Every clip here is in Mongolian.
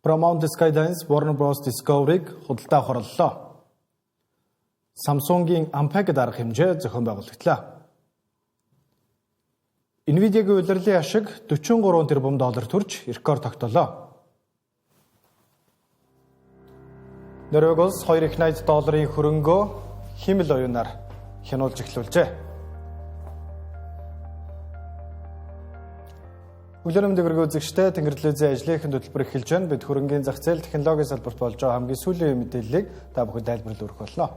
Paramount Skydance Warner Bros Discovery-г худалдаа авах орлоо. Samsung-ийн Ampeg дарга хэмжээ зохион байгуулагдлаа. Nvidia-гийн улирлын ашиг $43 тэрбум төрж рекорд тогтоолоо. Норвегиос $2.8 хөрөнгөө химэл оюунаар хянуулж эхлүүлжээ. Өглөөний мэдээг үзэгчтэй Тэнгэр телевизийн ажлын хөтөлбөр эхэлж байна. Бид хөрөнгөний зах зээл технологийн салбарт болж байгаа хамгийн сүүлийн мэдээллийг та бүхэнд тайлбарлаж өгөх болно.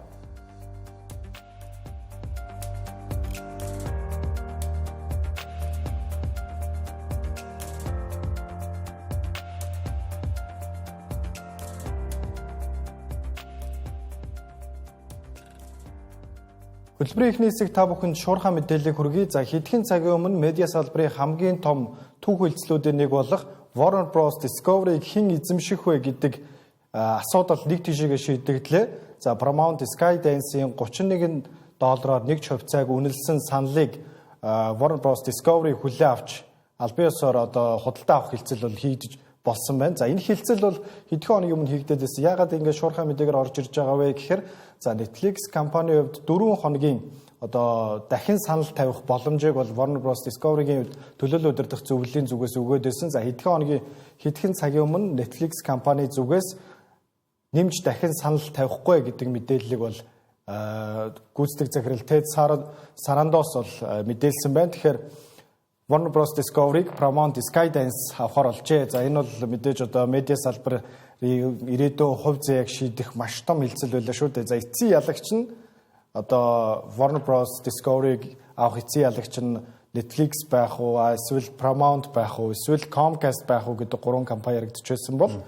Хөтөлбөрийн эхний хэсэг та бүхэнд шуурхай мэдээллийг хүргэе. За хэдхэн цагийн өмнө медиа салбарын хамгийн том түүх үйлчлүүдийн нэг болох Warner Bros Discovery-г хэн эзэмших вэ гэдэг асуудал нэг тишээгээ шийдэгдлээ. За Paramount Skydance-ийн $31 нэг хувьцааг үнэлсэн саналыг Warner Bros Discovery хүлээн авч албан ёсоор одоо худалдаа авах хэлцэл бол хийгдэж болсон байна. За энэ хэлцэл бол хэдхэн хоногийн өмнө хийгдээд байсан. Яагаад ингэ шуурхай мэдээгээр орж ирж байгаа вэ гэхээр за Netflix компанийн хувьд 4 хоногийн одоо дахин санал тавих боломжийг бол Warner Bros Discovery-гийн хувьд төлөөлөл удирдах зөвлөлийн зүгээс өгөөд байсан. За хэдхэн цагийн өмнө Netflix компани зүгээс нэмж дахин санал тавихгүй гэдэг мэдээллийг бол гүйцэтгэх захирал Ted Sarandos бол мэдээлсэн байна. Тэгэхээр Warner Bros Discovery-г Paramount Skydance авахар олжээ. За энэ бол мэдээж одоо медиа салбарын ирээдүйн хувь заяаг шийдэх маш том хэлцэл байлаа шүү дээ. За эцсийн ялагч нь одоо Warner Bros Discovery-г авах эцсийн ялагч нь Netflix байх уу, эсвэл Paramount байх уу, эсвэл Comcast байх уу гэдэг 3 компани яригдчихсэн бол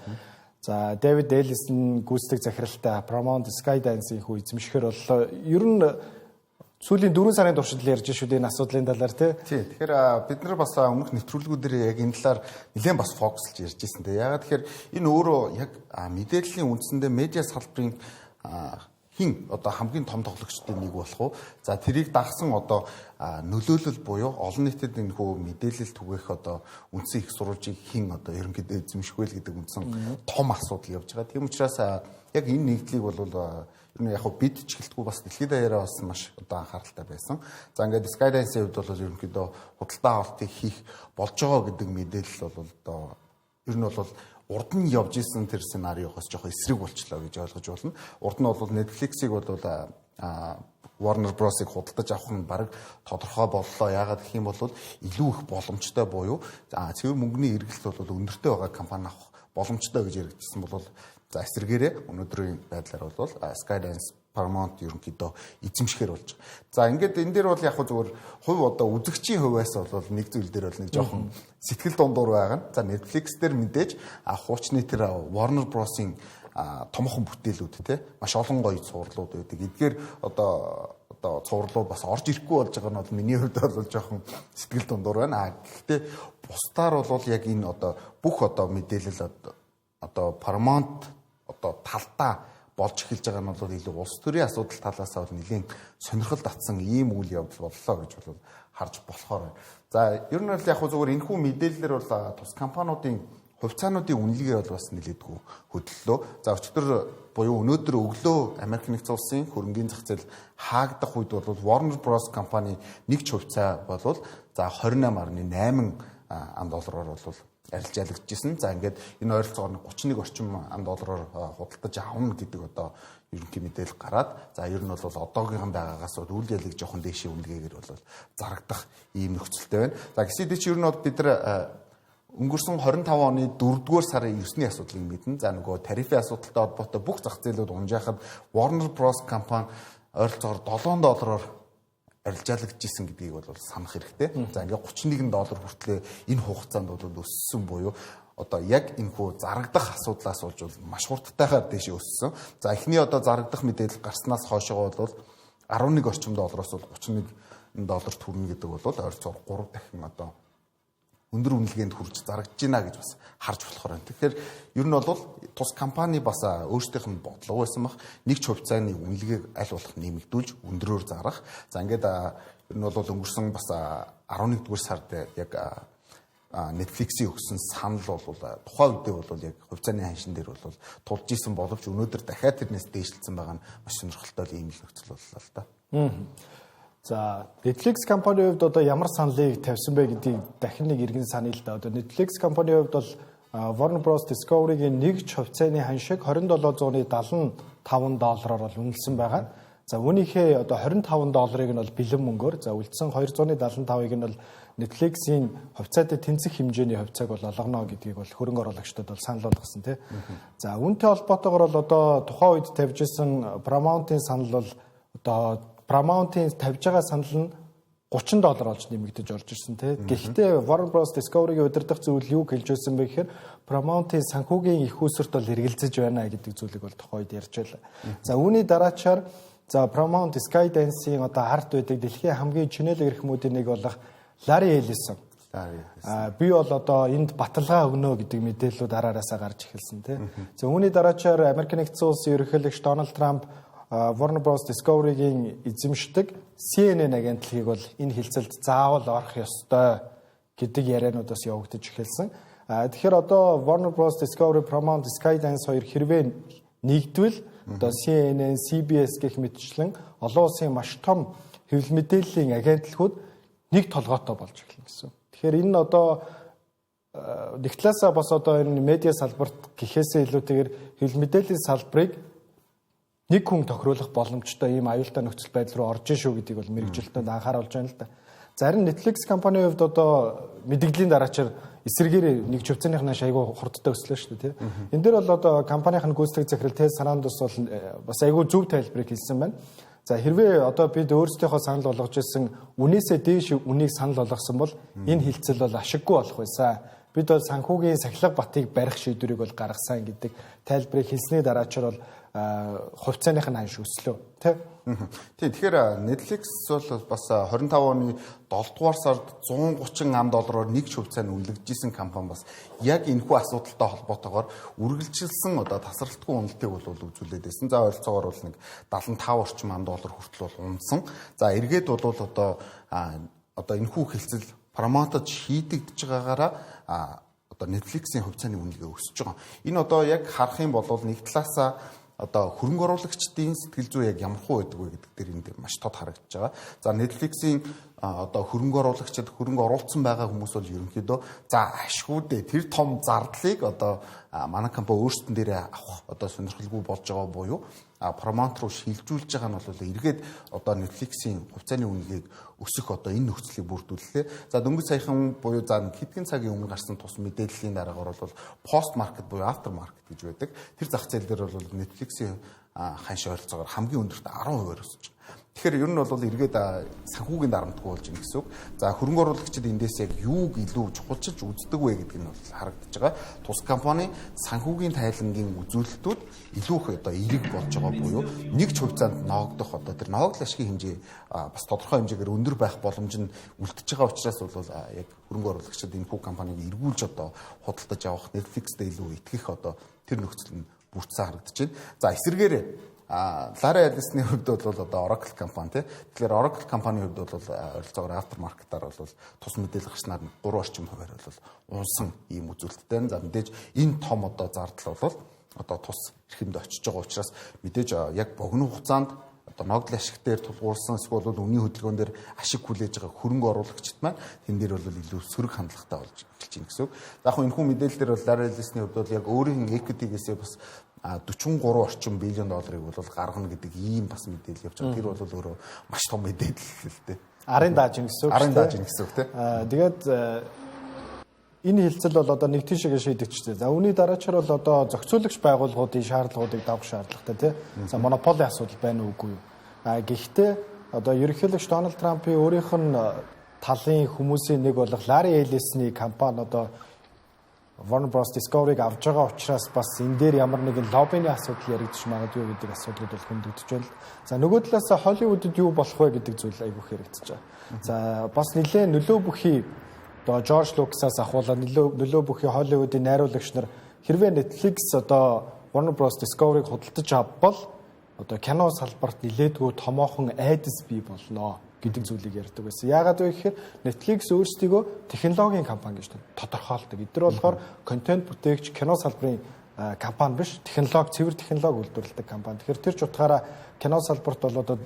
за David Ellison гүйцэтгэх захиралтай Paramount Skydance-ийн хүү эзэмшихээр боллоо. Ер нь сүүлийн 4 сарын туршид л ярьж шүү дээ энэ асуудлын талаар тий. Тэгэхээр бид нар бас өмнөх нэвтрүүлгүүдээр яг энэ талаар нэлээд бас фокуслж ярьж ирсэн дээ. Яагаад тэгэхээр энэ өөрөө яг мэдээллийн үндсэндээ медиа салбарын хин одоо хамгийн том тоглогчдын нэг болох уу. За тэрийг дагсан одоо нөлөөлөл буюу олон нийтэд энэ хүү мэдээлэл түгээх одоо үндсэн их сурвалжийг хин одоо ерөнхийдөө эзэмших вэ гэдэг үндсэн том асуудал явж байгаа. Тийм учраас яг энэ нэгдлийг бол ер нь яг бид ч гэлтгүй бас дэлхийд даяараа бас маш одоо анхааралтай байсан. За ингээд Skydance-ийн хувьд бол ерөнхийдөө худалдаа авалтыг хийх болж байгаа гэдэг мэдээлэл бол одоо ер нь бол урд нь явж исэн тэр сценариогоос жоох эсрэг болчлоо гэж ойлгож байна. Урд нь бол Netflix-ийг бол Warner Bros-ыг худалдаж авах нь бараг тодорхой боллоо. Яагаад гэх юм бол илүү их боломжтой буюу цэвэр мөнгөний эргэлт бол өндөртэй байгаа компани авах боломжтой гэж яригдсан бол за эсрэгээрээ өнөөдрийн байдлаар бол Skydance Paramount ерөнхийдөө эзэмшихээр болж байгаа. За ингээд энэ дээр бол яг зүгээр хувь одоо үзэгчийн хувьас бол нэг зүйл дээр бол нэг жоохон сэтгэл дундуур байгаа. За Netflix дээр мэдээж хуучны тэр Warner Bros-ийн томхон бүтээлүүд те маш олон гоё цувралууд байдаг. Эдгээр одоо цувралууд бас орж ирэхгүй болж байгаа нь бол миний хувьд бол жоохон сэтгэл дундуур байна. Гэхдээ бусдаар бол яг энэ одоо бүх одоо мэдээлэл одоо Paramount одоо талдаа болж эхэлж байгаа нь бол илүү улс төрийн асуудал талаас нь нэлийн сонирхол татсан ийм үйл явдал боллоо гэж бол харж болохоор. За ер нь бол яг зүгээр энэхүү мэдээлэлээр бол тус компаниудын хувьцаануудын үнэлгээ бол бас нэлээдгүй хөдлөлөө. За өчигдөр буюу өнөөдөр өглөө Америк нэгдсэн улсын хөрөнгөний зах зээл хаагдах үед бол Warner Bros компани нэг ч хувьцаа бол за $28.8 $аар бол арилжаалагдчихсэн. За ингээд энэ ойролцоогоор $31 орчим худалдаж авна гэдэг одоо ерөнхий мэдээлэл гараад за ер нь бол одоогийнхан байгаагаас үйл ялыг жоохон дээшээ үнэлгээгээр бол зарагдах ийм нөхцөлтэй байна. За гэсэдээ чи ер нь бол бид нар өнгөрсөн 25 оны 4-р сарын 9-ний асуудлыг мэднэ. За нөгөө тарифын асуудалтай холбоотой бүх зах зээлүүд унжаахад Warner Bros компани ойролцоогоор $7 арилжаалагдчихсэн гэдгийг бол санах хэрэгтэй. За ингээд $31 хүртлээр энэ хугацаанд бол өссөн буюу одоо яг энэ хүү зарагдах асуудлаас болж маш хурдтайгаар дэше өссөн. За эхний одоо зарагдах мэдээлэл гарснаас хойшоо бол $11 орчим доллароос бол $31 төрнө гэдэг бол ойролцоогоор 3 дахин одоо өндөр үнэлгээнд хүрч зарагдж байна гэж бас харж болохоор байна. Тэгэхээр ер нь бол тус компани бас өөрсдийнх нь бодлого байсан бах нэг ч хувьцааны үнэлгээг аль болох нэмэгдүүлж өндрөөр зарах. За ингээд ер нь бол өнгөрсөн бас 11-р сард яг Netflix-ийн өгсөн санал бол тухайн үедээ бол яг хувьцааны ханшин дээр бол тулж исэн боловч өнөөдөр дахиад тэрнээс дээшлсэн байгаа нь маш сонирхолтой ийм л нөхцөл боллоо л да. За Netflix компанийн хувьд одоо ямар саналыг тавьсан бэ гэдгийг дахин нэг иргэн саная л да. Одоо Netflix компанийн хувьд бол Warner Bros Discovery-гийн нэг ч хувьцааны ханшиг $27.75 бол үнэлсэн байгаа. За үүнийхээ одоо $25 нь бол бэлэн мөнгөөр, за үлдсэн $275-ыг нь бол Netflix-ийн хувьцаатай тэнцэх хэмжээний хувьцааг бол олгоно гэдгийг бол хөрөнгө оруулагчдад бол санал болгосон тийм. За үүнтэй холбоотойгоор бол одоо тухайн үед тавьж исэн Paramount-ийн санал бол одоо Paramount-ийн тавьж байгаа санал нь $30 болж нэмэгдэж орж ирсэн тийм. Гэхдээ Warner Bros Discovery-гийн удирдах зүйл юу хэлж байсан бэ гэхээр Paramount-ийн санхүүгийн их үүсвэрт бол эргэлзэж байна гэдэг зүйлийг бол тухайн үед ярьж байлаа. За үүний дараачаар за Paramount Skydance-ийн одоо арт байдаг дэлхийн хамгийн чинэлэг эрхмүүдийн нэг болох Larry Ellison. Би бол одоо энд баталгаа өгнө гэдэг мэдээллүүд араараасаа гарч эхэлсэн тийм. За үүний дараачаар Америк нэгдсэн улсын ерөнхийлөгч Donald Trump Warner Bros Discovery-гийн эзэмшдэг CNN агентлагийг бол энэ хилцэлд заавал орох ёстой гэдэг яриануудаас явагдаж эхэлсэн. Тэгэхээр одоо Warner Bros Discovery, Paramount, Skydance хоёр хэрвээ нэгдвэл одоо CNN, CBS гэх мэтчлэн олон улсын маш том хэвлэл мэдээллийн агентлагууд нэг толгойтой болж эхэлнэ гэсэн. Тэгэхээр энэ одоо нэг талаасаа бас одоо энэ медиа салбарт гэхээсээ илүүтэйгээр хэвлэл мэдээллийн салбарыг нэг хүн тохируулах боломжтой ийм аюултай нөхцөл байдал руу орж ийн шүү гэдгийг бол мэрэгжилтнүүд анхааруулж байна л да. Зарим Netflix компанийн хувьд одоо мэдээллийн дараачаар эсрэгээр нэг хувьцааныхнаа айгүй хурдтай өслөө шүү дээ тийм. Энэ дээр бол одоо компанийн гүйцэтгэх захирал Ted Sarandos бол бас айгүй зөв тайлбарыг хэлсэн байна. За хэрвээ одоо бид өөрсдийнхөө санал болгож ирсэн үнээсээ дээш үнийг санал болгосон бол энэ хилцэл бол ашиггүй болох байсан. Бид бол санхүүгийн сахилга батыг барих шийдвэрийг бол гаргасан гэдэг тайлбарыг хэлсний дараачаар бол хувьцааных нь ханш өслөө тий. Тэгэхээр Netflix бол бас 25 оны 7 дугаар сард $130 нэг ч хувьцаанд үнэлэгдсэн компани бас яг энэхүү асуудалтай холбоотойгоор үргэлжилсэн одоо тасралтгүй үнэлтэйг бол үзүүлээд байсан. За ойролцоогоор бол нэг $75 орчим хүртэл бол унсан. За эргээд бол одоо энэхүү хэлцэл Paramount-д шийдэгдэж байгаагаараа одоо Netflix-ийн хувьцааны үнэлгээ өсөж байгаа. Энэ одоо яг харах юм бол нэг талаасаа одоо хөрөнгө оруулагчдын сэтгэл зүй яг ямар хуу байдаг вэ гэдэг дээр энд маш тод харагдаж байгаа. За Netflix-ийн одоо хөрөнгө оруулагчид хөрөнгө оруулсан байгаа хүмүүс бол ерөнхийдөө за ашгүй дээ тэр том зардлыг одоо манай компани өөрсдөн дээрээ авах одоо сонирхолгүй болж байгаа буюу Paramount руу шилжүүлж байгаа нь бол эргээд одоо Netflix-ийн хувьцааны үнэлгээг өсөх одоо энэ нөхцөлийг бүрдүүллээ. За дөнгөж саяхан буюу за хэдхэн цагийн өмнө гарсан тус мэдээллийн дараагаар бол post market буюу after market гэж байдаг. Тэр зах зээл дээр бол Netflix-ийн ханш ойролцоогоор хамгийн өндөрт 10% өсөж байна. Тэгэхээр ер нь бол эргээд санхүүгийн дарамтгүй болж байна гэсэн үг. За хөрөнгө оруулагчид эндээс яг юуг илүү чухалчилж үздэг вэ гэдэг нь бол харагдаж байгаа. Тус компани санхүүгийн тайлангийн үзүүлэлтүүд илүү их одоо эерэг болж байгаа буюу нэг ч хувьцаанд ноогдох одоо тэр ноогдол ашигын хэмжээ бас тодорхой хэмжээгээр өндөр байх боломж нь үлдэж байгаа учраас бол яг хөрөнгө оруулагчид энэ компанийг эргүүлж одоо худалдаж авах Netflix-д илүү итгэх одоо тэр нөхцөл нь бүрдсэн харагдаж байна. За эсвэргээр Larry Ellison-ийн хувьд бол одоо Oracle компани тий. Тэгэхээр Oracle компанийн хувьд бол ойролцоогоор after market-аар бол тус мэдээлэл гарснаар 3 орчим хувиар бол унсан ийм үзүүлэлттэй. За мэдээж энэ том одоо зардал бол одоо тус эрхэмд очиж байгаа учраас мэдээж яг богино хугацаанд одоо ногдол ашиг дээр тулгуурсан эсвэл үнийн хөдөлгөөн дээр ашиг хүлээж байгаа хөрөнгө оруулагчид маань тэн дээр бол илүү сөрөг хандлагатай болж эхэлж байна гэсэн үг. За яг энэхүү мэдээлэлээр бол Larry Ellison-ийн хувьд бол яг өөрийн equity-гээс бас 43 орчим биллион долларыг бол гаргана гэдэг ийм бас мэдээлэл явж байгаа. Тэр бол өөрөө маш том мэдээлэл л дээ. Арын даажин гэсэн үг. Арын даажин гэсэн үг тий. Тэгээд энэ хилцэл бол одоо нэг тийшээ шийдэгчтэй. За үүний дараачаар бол одоо зохицуулагч байгууллагуудын шаардлагуудыг давах шаардлагатай тий. За монополийн асуудал байна уугүй юу? Гэхдээ одоо ерөнхийлөгч Дональд Трампын өөрийнх нь талын хүмүүсийн нэг болох Larry Ellison-ийн компани одоо Warner Bros Discovery-г авж байгаа учраас бас энэ дээр ямар нэгэн лоббиний асуудал яригдчих магадгүй гэдэг асуудлууд бол хөндөгдөж байна. За нөгөө талаас Холливуудад юу болох вэ гэдэг зүйл айгүйх яригдчих байгаа. За бас нэлээд нөлөө бүхий одоо Жорж Лукасаас ахуулаад нөлөө бүхий Холливуудын найруулагч нар хэрвээ Netflix одоо Warner Bros Discovery-г худалдаж авбал одоо кино салбарт нэлээдгүй томоохон айдас бий болно гэдэг зүйлийг ярьдаг байсан. Яагаад вэ гэхээр Netflix өөрсдийгөө технологийн компани гэж тодорхойлдог. Эдгээр болохоор контент бүтээгч, кино салбарын компани биш, цэвэр технологи үйлдвэрлэдэг компани. Тэгэхээр тэр ч утгаараа кино салбарт бол одоо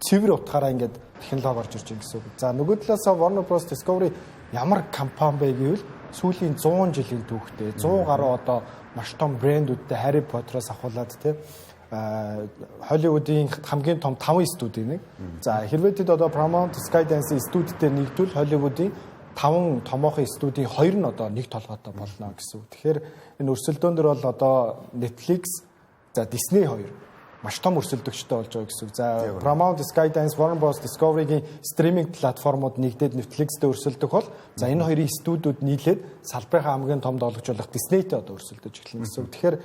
цэвэр утгаараа ингээд технологи орж ирж байгаа гэсэн үг. За нөгөө талаас Warner Bros Discovery ямар компани бэ гэвэл сүүлийн 100 жилийн түүхтэй 100 гаруй одоо маш том брэндүүдтэй Harry Potter-оос ахуулаад тий Холливуудын хамгийн том 5 студийн нэг. За хэрвээ тэд одоо Paramount, Skydance студидтэй нэгдвэл Холливуудын 5 томоохон студийн 2 нь одоо нэг толгойтой болно гэсэн үг. Тэгэхээр энэ өрсөлдөөн дөр бол одоо Netflix, за Disney 2 маш том өрсөлдөгчтэй болж байгаа гэсэн үг. За Paramount, Skydance, Warner Bros Discovery-гийн стриминг платформуд нэгдээд Netflix-тэй өрсөлдөх бол за энэ хоёрын студиуд нийлээд салбарынхаа хамгийн том доолгож болох Disney-тэй одоо өрсөлдөж эхэлнэ гэсэн үг. Тэгэхээр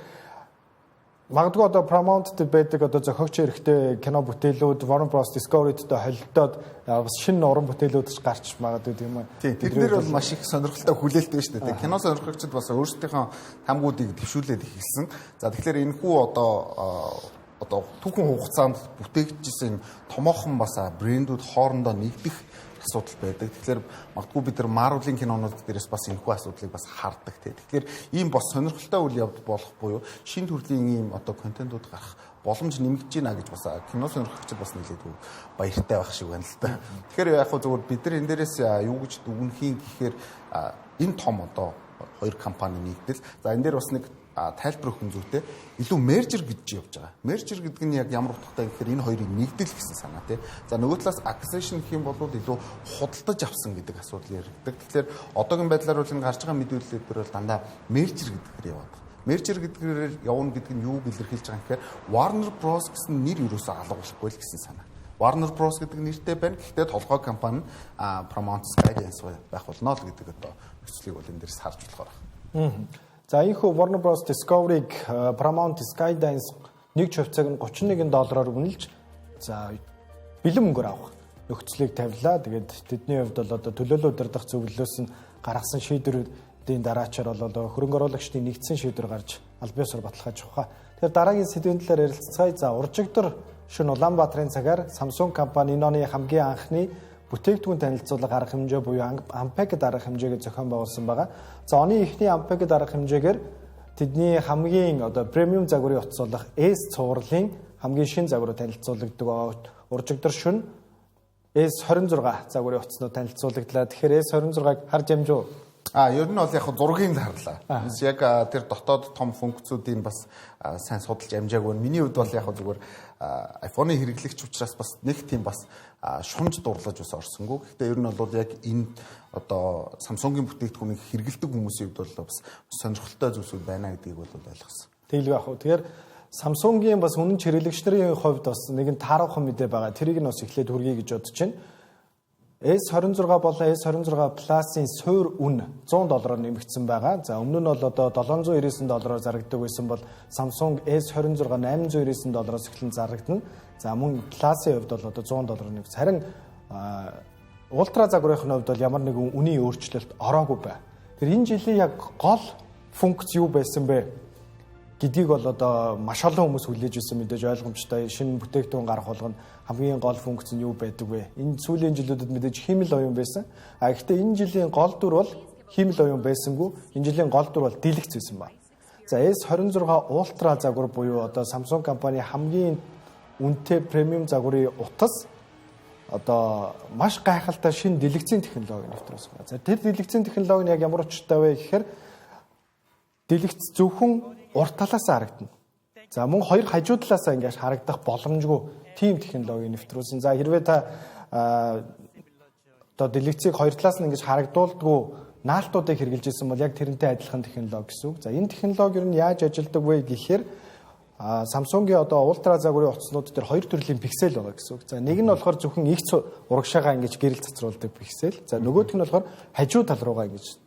магадгүй одоо Paramount-д байдаг одоо зохиогч хэрэгтэй кино бүтээлүүд Warner Bros Discovery-тэй холилдоод бас шинэ уран бүтээлүүд гарч магадгүй тийм үү. Тийм. Тэднэр бол маш их сонирхолтой хүлээлт байна шүү дээ. Кино сонирхогчид бас өөрсдийнхөө хамгуудыг дэвшүүлээд эхэлсэн. За тэгэхээр энэхүү одоо түүхэн хугацаанд бүтээгдсэн томоохон бас брэндүүд хоорондоо нэгдэх асуудал байдаг. Тэгэхээр магадгүй бид нар Marvel-ийн кинонууд дээрээс бас энэхүү асуудлыг бас хардаг тийм. Тэгэхээр ийм бас сонирхолтой үйл явдал болох буюу шинэ төрлийн ийм одоо контентууд гарах боломж нэмэгдэж байна гэж бас кино сонирхогчид бас нэлээд баяртай байх шиг байна л да. Тэгэхээр яг хөө зөвхөн бид нар энэ дээрээс юу гэж дүгнэхийн гэхээр энэ том одоо хоёр компани нэгдэл. За энэ дээр бас нэг тайлбар өгөх зүйтэй илүү мержер гэж явж байгаа. Мержер гэдэг нь яг ямар утгатай гэхээр энэ хоёрыг нэгдэл гэсэн санаа тий. За нөгөө талаас acquisition гэх юм бол илүү худалдаж авсан гэдэг асуудал яригддаг. Тэгэхээр одоогийн байдлаар бол энэ гарч байгаа мэдээлэлүүд бол дандаа мержер гэдгээр яваад. Мержер гэдгээр явна гэдэг нь юу илэрхийлж байгаа юм гэхээр Warner Bros гэсэн нэр юусоо алгуулахгүй л гэсэн санаа. Warner Bros гэдэг нэртэй байна. Гэхдээ толгой компани Paramount, Skydance байх болно л гэдэг одоо нөхцөлийг бол энэ дээрс харж болохоор байна. За ийхүү Warner Bros Discovery-г Paramount, Skydance нэг хувьцааг нь $31 үнэлж за бэлэн мөнгөөр авах нөхцөлийг тавилаа. Тэгээд тэдний хувьд бол одоо төлөөлөл удирдах зөвлөлөөс нь гаргасан шийдвэрүүдийн дараачаар бол хөрөнгө оруулагчдын нэгдсэн шийдвэр гарч аль биесээр баталгааж авах. Тэгэхээр дараагийн сэдвийн талаар ярилцгаая. За уржигдор шөнө Улаанбаатарын цагаар Samsung компани энэ оны хамгийн анхны бүтээгдэхүүн танилцуулга арга хэмжээ буюу Unpacked арга хэмжээгээ зохион байгуулсан байгаа. За оны эхний Unpacked арга хэмжээгээр тэдний хамгийн одоо премиум загварын утас болох S цувралын хамгийн шинэ загвар танилцуулагддаг. Уржигдор шөнө S26 загварын утаснууд танилцуулагдлаа. Тэгэхээр S26-г харж амжуу. Ер нь бол яг зургийг харлаа. Яг тэр дотоод том функцүүдийг бас сайн судалж амжаагүй. Миний хувьд бол яг зүгээр iPhone-ы хэрэглэгч учраас бас нэг тийм бас шунж дурлаж бас орсонгүй. Гэхдээ ер нь бол яг энэ одоо Samsung-ийн бүтээгдэхүүнийг хэрэглэдэг хүмүүсийн хувьд бол бас сонирхолтой зүйлсүүд байна гэдгийг бол ойлгосон. Тэгэлгүй ах уу. Тэгэхээр Samsung-ийн бас үнэн хэрэглэгч нарын хувьд бас нэгэн тааруухан мэдээ байгаа. Тэрийг нь бас эхлээд хүргэе гэж бодож байна. S26 болон S26 Plus-ийн суур үн $100 нэмэгдсэн байгаа. За өмнө нь бол одоо $799 зарагддаг байсан бол Samsung S26 $899 эхлэн зарагдана. За мөн Plus-ийн хувьд бол одоо $100 нэмэгдсэн. Харин ультра загварын хувьд бол ямар нэгэн үнийн өөрчлөлт ороогүй бай. Тэр энэ жилийн яг гол функц юу байсан бэ гэдгийг бол одоо маш олон хүмүүс хүлээж ирсэн мэдээж ойлгомжтой. Шинэ бүтээгдэхүүн гарах болгоно хамгийн гол функц нь юу байдаг вэ? Энэ сүүлийн жилүүдэд мэдээж хиймэл оюун байсан. Гэхдээ энэ жилийн гол дүр бол хиймэл оюун байсангүй. Энэ жилийн гол дүр бол дэлгэц байсан ба. За S26 Ultra загвар буюу одоо Samsung компани хамгийн үнэтэй премиум загварын утас одоо маш гайхалтай шинэ дэлгэцийн технологи нэвтрүүлсэн байна. За тэр дэлгэцийн технологи нь яг ямар учиртай вэ гэхээр дэлгэц зөвхөн урт талаас харагдана. За мөн хоёр хажуу талаас ингэж харагдах боломжгүй тийм технологи нэвтрүүлсэн. За хэрвээ та одоо дэлгэцийг хоёр талаас нь ингэж харагдуулдаггүй наалтуудыг хэрэгжилж ирсэн бол яг тэрнтэй адилхан технологи гэсэн үг. За энэ технологи нь яаж ажилладаг вэ гэхээр Samsung-ийн одоо ультра загварын утаснууд дээр хоёр төрлийн пиксел байгаа гэсэн үг. За нэг нь болохоор зөвхөн их урагшаага ингэж гэрэл цацруулдаг пиксел. За нөгөөх нь болохоор хажуу тал руугаа ингэж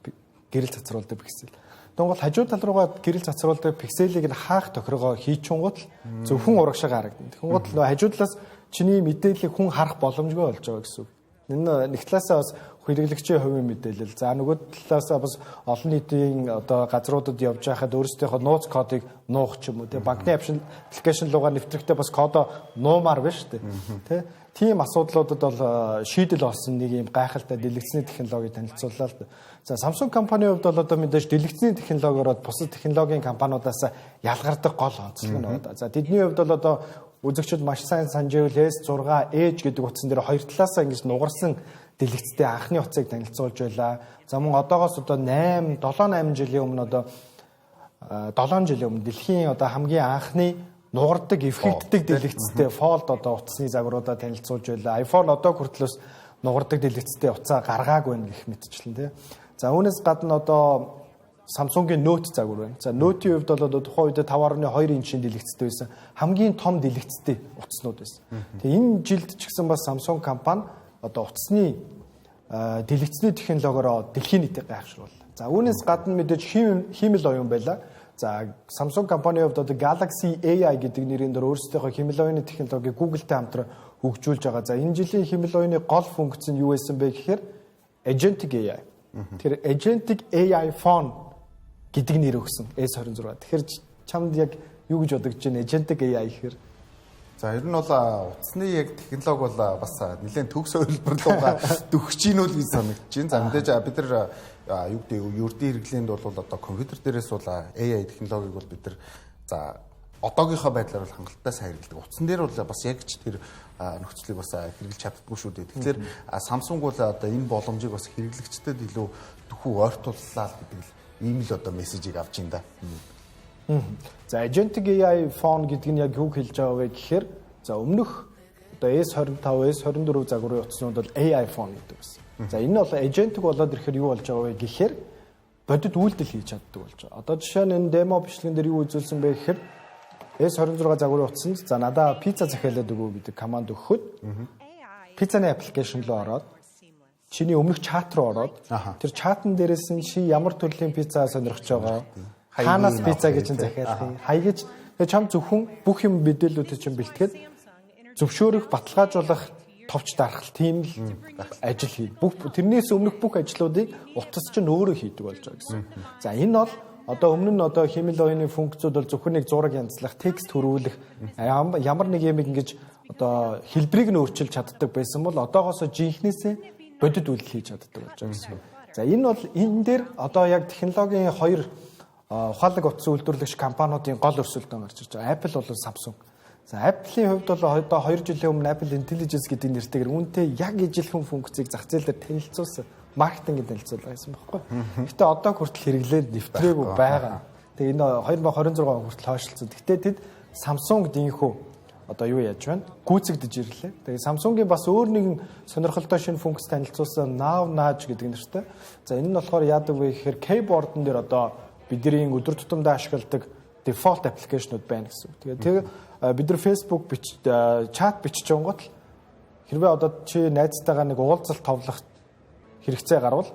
гэрэл цацруулдаг пиксел. Тэнгуул хажуу тал руугаа гэрэл цацруулдаг пикселийг нь хаах тохиргоо хийчингууд зөвхөн урагшаага харагдана. Тэнгуул нөө хажуу талаас чиний мэдээллийг хүн харах боломжгүй болж байгаа гэсэн үг. Энэ нэг талаасаа бас хэрэглэгчийн хувийн мэдээлэл. За нөгөө талаасаа бас олон нийтийн одоо газруудад явж байхад өөрсдийнхөө нууц кодыг нуух ч юм уу. Банкны аппликейшн руугаа нэвтрэхдээ бас кодоо нуумаар байна шүү дээ. Тэ. тийм асуудлуудад бол шийдэл олсон нэг юм гайхалтай дэлгэцний технологи танилцууллаа л да. За Samsung компанийн хувьд бол одоо мэдээж дэлгэцний технологиороо бусад технологийн компаниудаас ялгардаг гол онцлог нь байна. За тэдний хувьд бол одоо үзэгчид маш сайн санаж байвал S6 Edge гэдэг утсан дээр хоёр талаасаа ингэж нугарсан дэлгэцтэй анхны утсыг танилцуулж байлаа. За мөн одоогоос одоо 7-8 жилийн өмнө одоо 7 жилийн өмнө дэлхийн одоо хамгийн анхны нугардаг, эвхэгддэг дэлгэцтэй Fold одоо утасны загваруудаа танилцуулж байлаа. iPhone одоо хүртлээс нугардаг дэлгэцтэй утсаа гаргаагүй байна гэх мэтчлэн тий. За үүнээс гадна одоо Samsung-ийн Note загвар байна. За Note-ийн хувьд бол одоо тухайн үед 5.2 инчийн дэлгэцтэй байсан. Хамгийн том дэлгэцтэй утаснууд байсан. Тэгээ энэ жилд ч гэсэн бас Samsung компани одоо утасны дэлгэцний технологиороо дэлхийн нийтэд гайхшрууллаа. За үүнээс гадна мэдээж хиймэл оюун байлаа. За Samsung компанийн хувьд одоо Galaxy AI гэдэг нэрийн дээр өөрсдийнхөө хэмэл оюуны технологиг Google-тэй хамтран хөгжүүлж байгаа. За энэ жилийн хэмэл оюуны гол функц нь юу байсан бэ гэхээр Agentic AI. Тэгэхээр Agentic AI phone гэдэг нэр өгсөн S26. Тэгэхээр чамд яг юу гэж бодож байна Agentic AI гэхээр? За ер нь бол утасны яг технологи бол бас нэлээд төгс хөлбөр руугаа дөхөж ийн үл гэж санагдаж байна. За мэдээж бид нар юу гэдэг ердийн хэрэглээнд бол одоо компьютер дээрээс бол AI технологиг бол бид нар за одоогийнхоо байдлаар бол хангалттай сайн хэрэглэдэг. Утсан дээр бол бас яг ч тэр нөхцөлийг бас хэрэгжилж чаддаггүй шүү дээ. Тэгэхээр Samsung бол одоо энэ боломжийг бас хэрэглэгчдэд илүү төхөө ойртууллаа гэдэг л ийм л одоо мессежийг авч байна да. За Agentic AI phone гэдэг нь яг юу хэлж байгаа вэ гэхээр за өмнөх одоо S25, S24 загварын утаснууд бол AI phone гэдэг байсан. За энэ бол agentic болоод ирэхээр юу болж байгаа вэ гэхээр бодит үйлдэл хийж чаддаг болж байгаа. Одоо жишээ нь энэ демо бичлэгэн дээр юу үзүүлсэн бэ гэхээр S26 загварын утасанд за надаа пицца захиалаад өгөө гэдэг команд өгөхөд пиццаны аппликейшн руу ороод чиний өмнөх чат руу ороод тэр чатн дээрээс нь чи ямар төрлийн пицца сонирхож байгаа хаанаас пицца гэж захиалах хаягч чам зөвхөн бүх юм мэдээллүүдийг чинь бэлтгээд зөвшөөрөх баталгаажуулах товч дарах тийм л ажил хий. Тэрнээс өмнөх бүх ажлуудыг утас чинь өөрөө хийдэг болж байгаа гэсэн. За энэ бол одоо өмнө нь одоо хэмэл оюуны функцүүд бол зөвхөн нэг зураг янзлах, текст хөрвүүлэх ямар нэг юм ингэж одоо хэлбэрийг нь өөрчилж чаддаг байсан бол одоогоос жинхнээсээ бодит үйлдэл хийж чаддаг болж байгаа гэсэн. За энэ бол энэ дээр одоо яг технологийн хоёр ухаалаг утас үйлдвэрлэгч компаниудын гол өрсөлдөөн гарч ирж байгаа. Apple болон Samsung. За Apple-ийн хувьд бол одоо 2 жилийн өмнө Apple Intelligence гэдэг нэртэйгээр үүнтэй яг ижилхэн функцийг зах зээл дээр танилцуулсан маркетинг танилцуулга байсан байхгүй. Гэтэ одоо хүртэл хэрэглээд нэвтрээгүй байгаа. Тэгээ энэ 2026 хүртэл хойшлцсон. Гэтэ тэд Samsung дийнхүү одоо юу яаж байна? Гүйцэгдэж ирлээ. Тэгээ Samsung-ийн бас өөр нэгэн сонирхолтой шинэ функц танилцуулсан Now Nudge гэдэг нэртэй. За энэ нь болохоор яадаг вэ гэхээр keyboard-н дээр одоо бидний өдөр тутамдаа ашигладаг default application-ууд байна гэсэн үг. Тэгээ бид нар Facebook чат бичиж байгаа гот хэрвээ одоо чи найзтайгаа нэг уулзалт товлох хэрэгцээ гарвал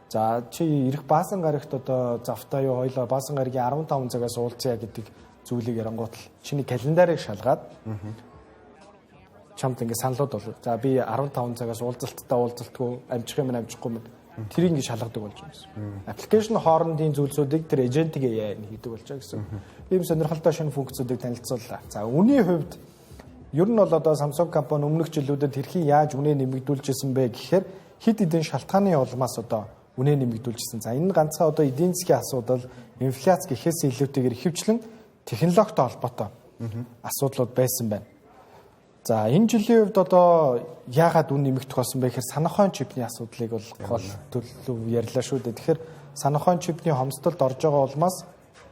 за чи ирэх баасан гарагт одоо завтаа юу хоёлоо баасан гарагийн 15 цагаас уулзъя гэдэг зүйлийг ярангуут л чиний календарыг шалгаад чамд ингэ саналууд болов. За би 15 цагаас уулзалтгүй амжих юм амжихгүй юм. Тэр ингэ шалгадаг болж байгаа гэсэн. Аппликейшн хоорондын зүйлсүүдийг тэр Agentic AI хийдэг болж байгаа гэсэн. Ийм сонирхолтой шинэ функцүүдийг танилцууллаа. За үнийн хувьд ер нь бол одоо Samsung компани өмнөх жилүүдэд хэрхэн яаж үнэ нэмэгдүүлжсэн бэ гэхээр хэд хэдэн шалтгааны улмаас одоо үнэ нэмэгдүүлжсэн. За энэ ганцхан одоо эдийн засгийн асуудал, инфляц гэхээс илүүтэйгээр ихэвчлэн технологитой холбоотой асуудлууд байсан байна. За энэ жилийн хувьд одоо яагаад үн нэмэгдэх болсон бэ гэхээр санахойн чипний асуудлыг бол гол төлөв ярьлаа шүү дээ. Тэгэхээр санахойн чипний хомсдолд орж байгаа улмаас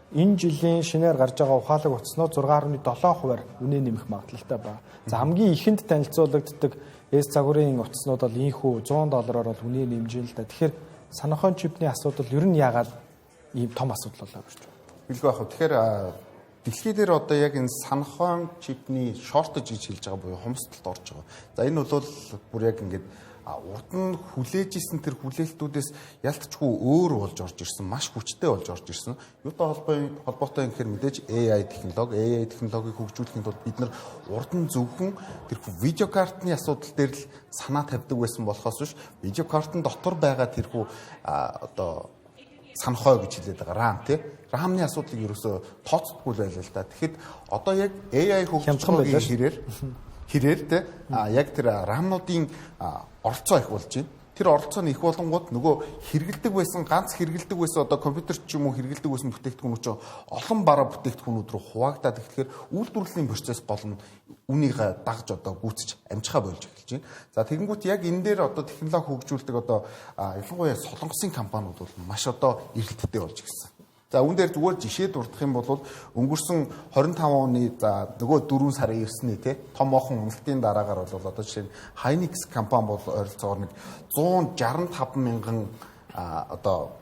энэ жилийн шинээр гарч байгаа ухаалаг утаснууд 6.7%-аар үнэ нэмэх магадлалтай байна. За хамгийн ихэнд танилцуулагддаг S загварын утаснууд бол ийхүү $100-оор бол үнэ нэмж ин л да. Тэгэхээр санахойн чипний асуудал ер нь яагаад ийм том асуудал болоо гэж байна. Билгүй яах вэ? Тэгэхээр дэлхий дээр одоо яг энэ санахойн чипний шортеж гэж хэлж байгаа буюу хомсдолд орж байгаа. За энэ бол бүр яг ингээд урд нь хүлээж исэн тэр хүлээлтүүдээс ялтчгүй өөр болж орж ирсэн, маш хүчтэй болж орж ирсэн. Юутай холбоотой юм гэхээр мэдээж AI технологиг хөгжүүлэхэд бол бид нар урд нь зөвхөн тэр видеокартны асуудал дээр л санаа тавьдаг байсан болохоос биш видеокартын дотор байгаа тэрхүү одоо санахой гэж хэлээд байгаа RAM тий. RAM-ны асуудлыг ерөөсөө тооцдоггүй байлаа л да. Тэгэхэд одоо яг AI хөгжүүлэлтийн хэрээр хэрээр те яг тэр рамнуудын оролцоо их болж байна. Тэр оролцоо нь их болонгууд нөгөө хэрэгэлдэг байсан ганц хэрэгэлдэг байсан одоо компьютер ч юм уу хэрэгэлдэг байсан бүтээгдэхүүн ч олон бараа бүтээгдэхүүнүүд рүү хуваагдаад ирэхээр үйлдвэрлэлийн процесс гол нь үнийг дагж одоо гүйцэж амжихаа болж эхэлж байна. За тэгэнгүүт яг энэ дээр одоо технологи хөгжүүлдэг одоо ялангуяа солонгосын компаниуд бол маш одоо эрэлттэй болж ирсэн. За үүн дээр зүгээр жишээ дурдах юм бол өнгөрсөн 25 оны за нөгөө 4 сарын 9-ний тий томоохон уналтын дараагаар бол одоо жишээ нь Hynix компани бол ойролцоогоор нэг 165 мянган одоо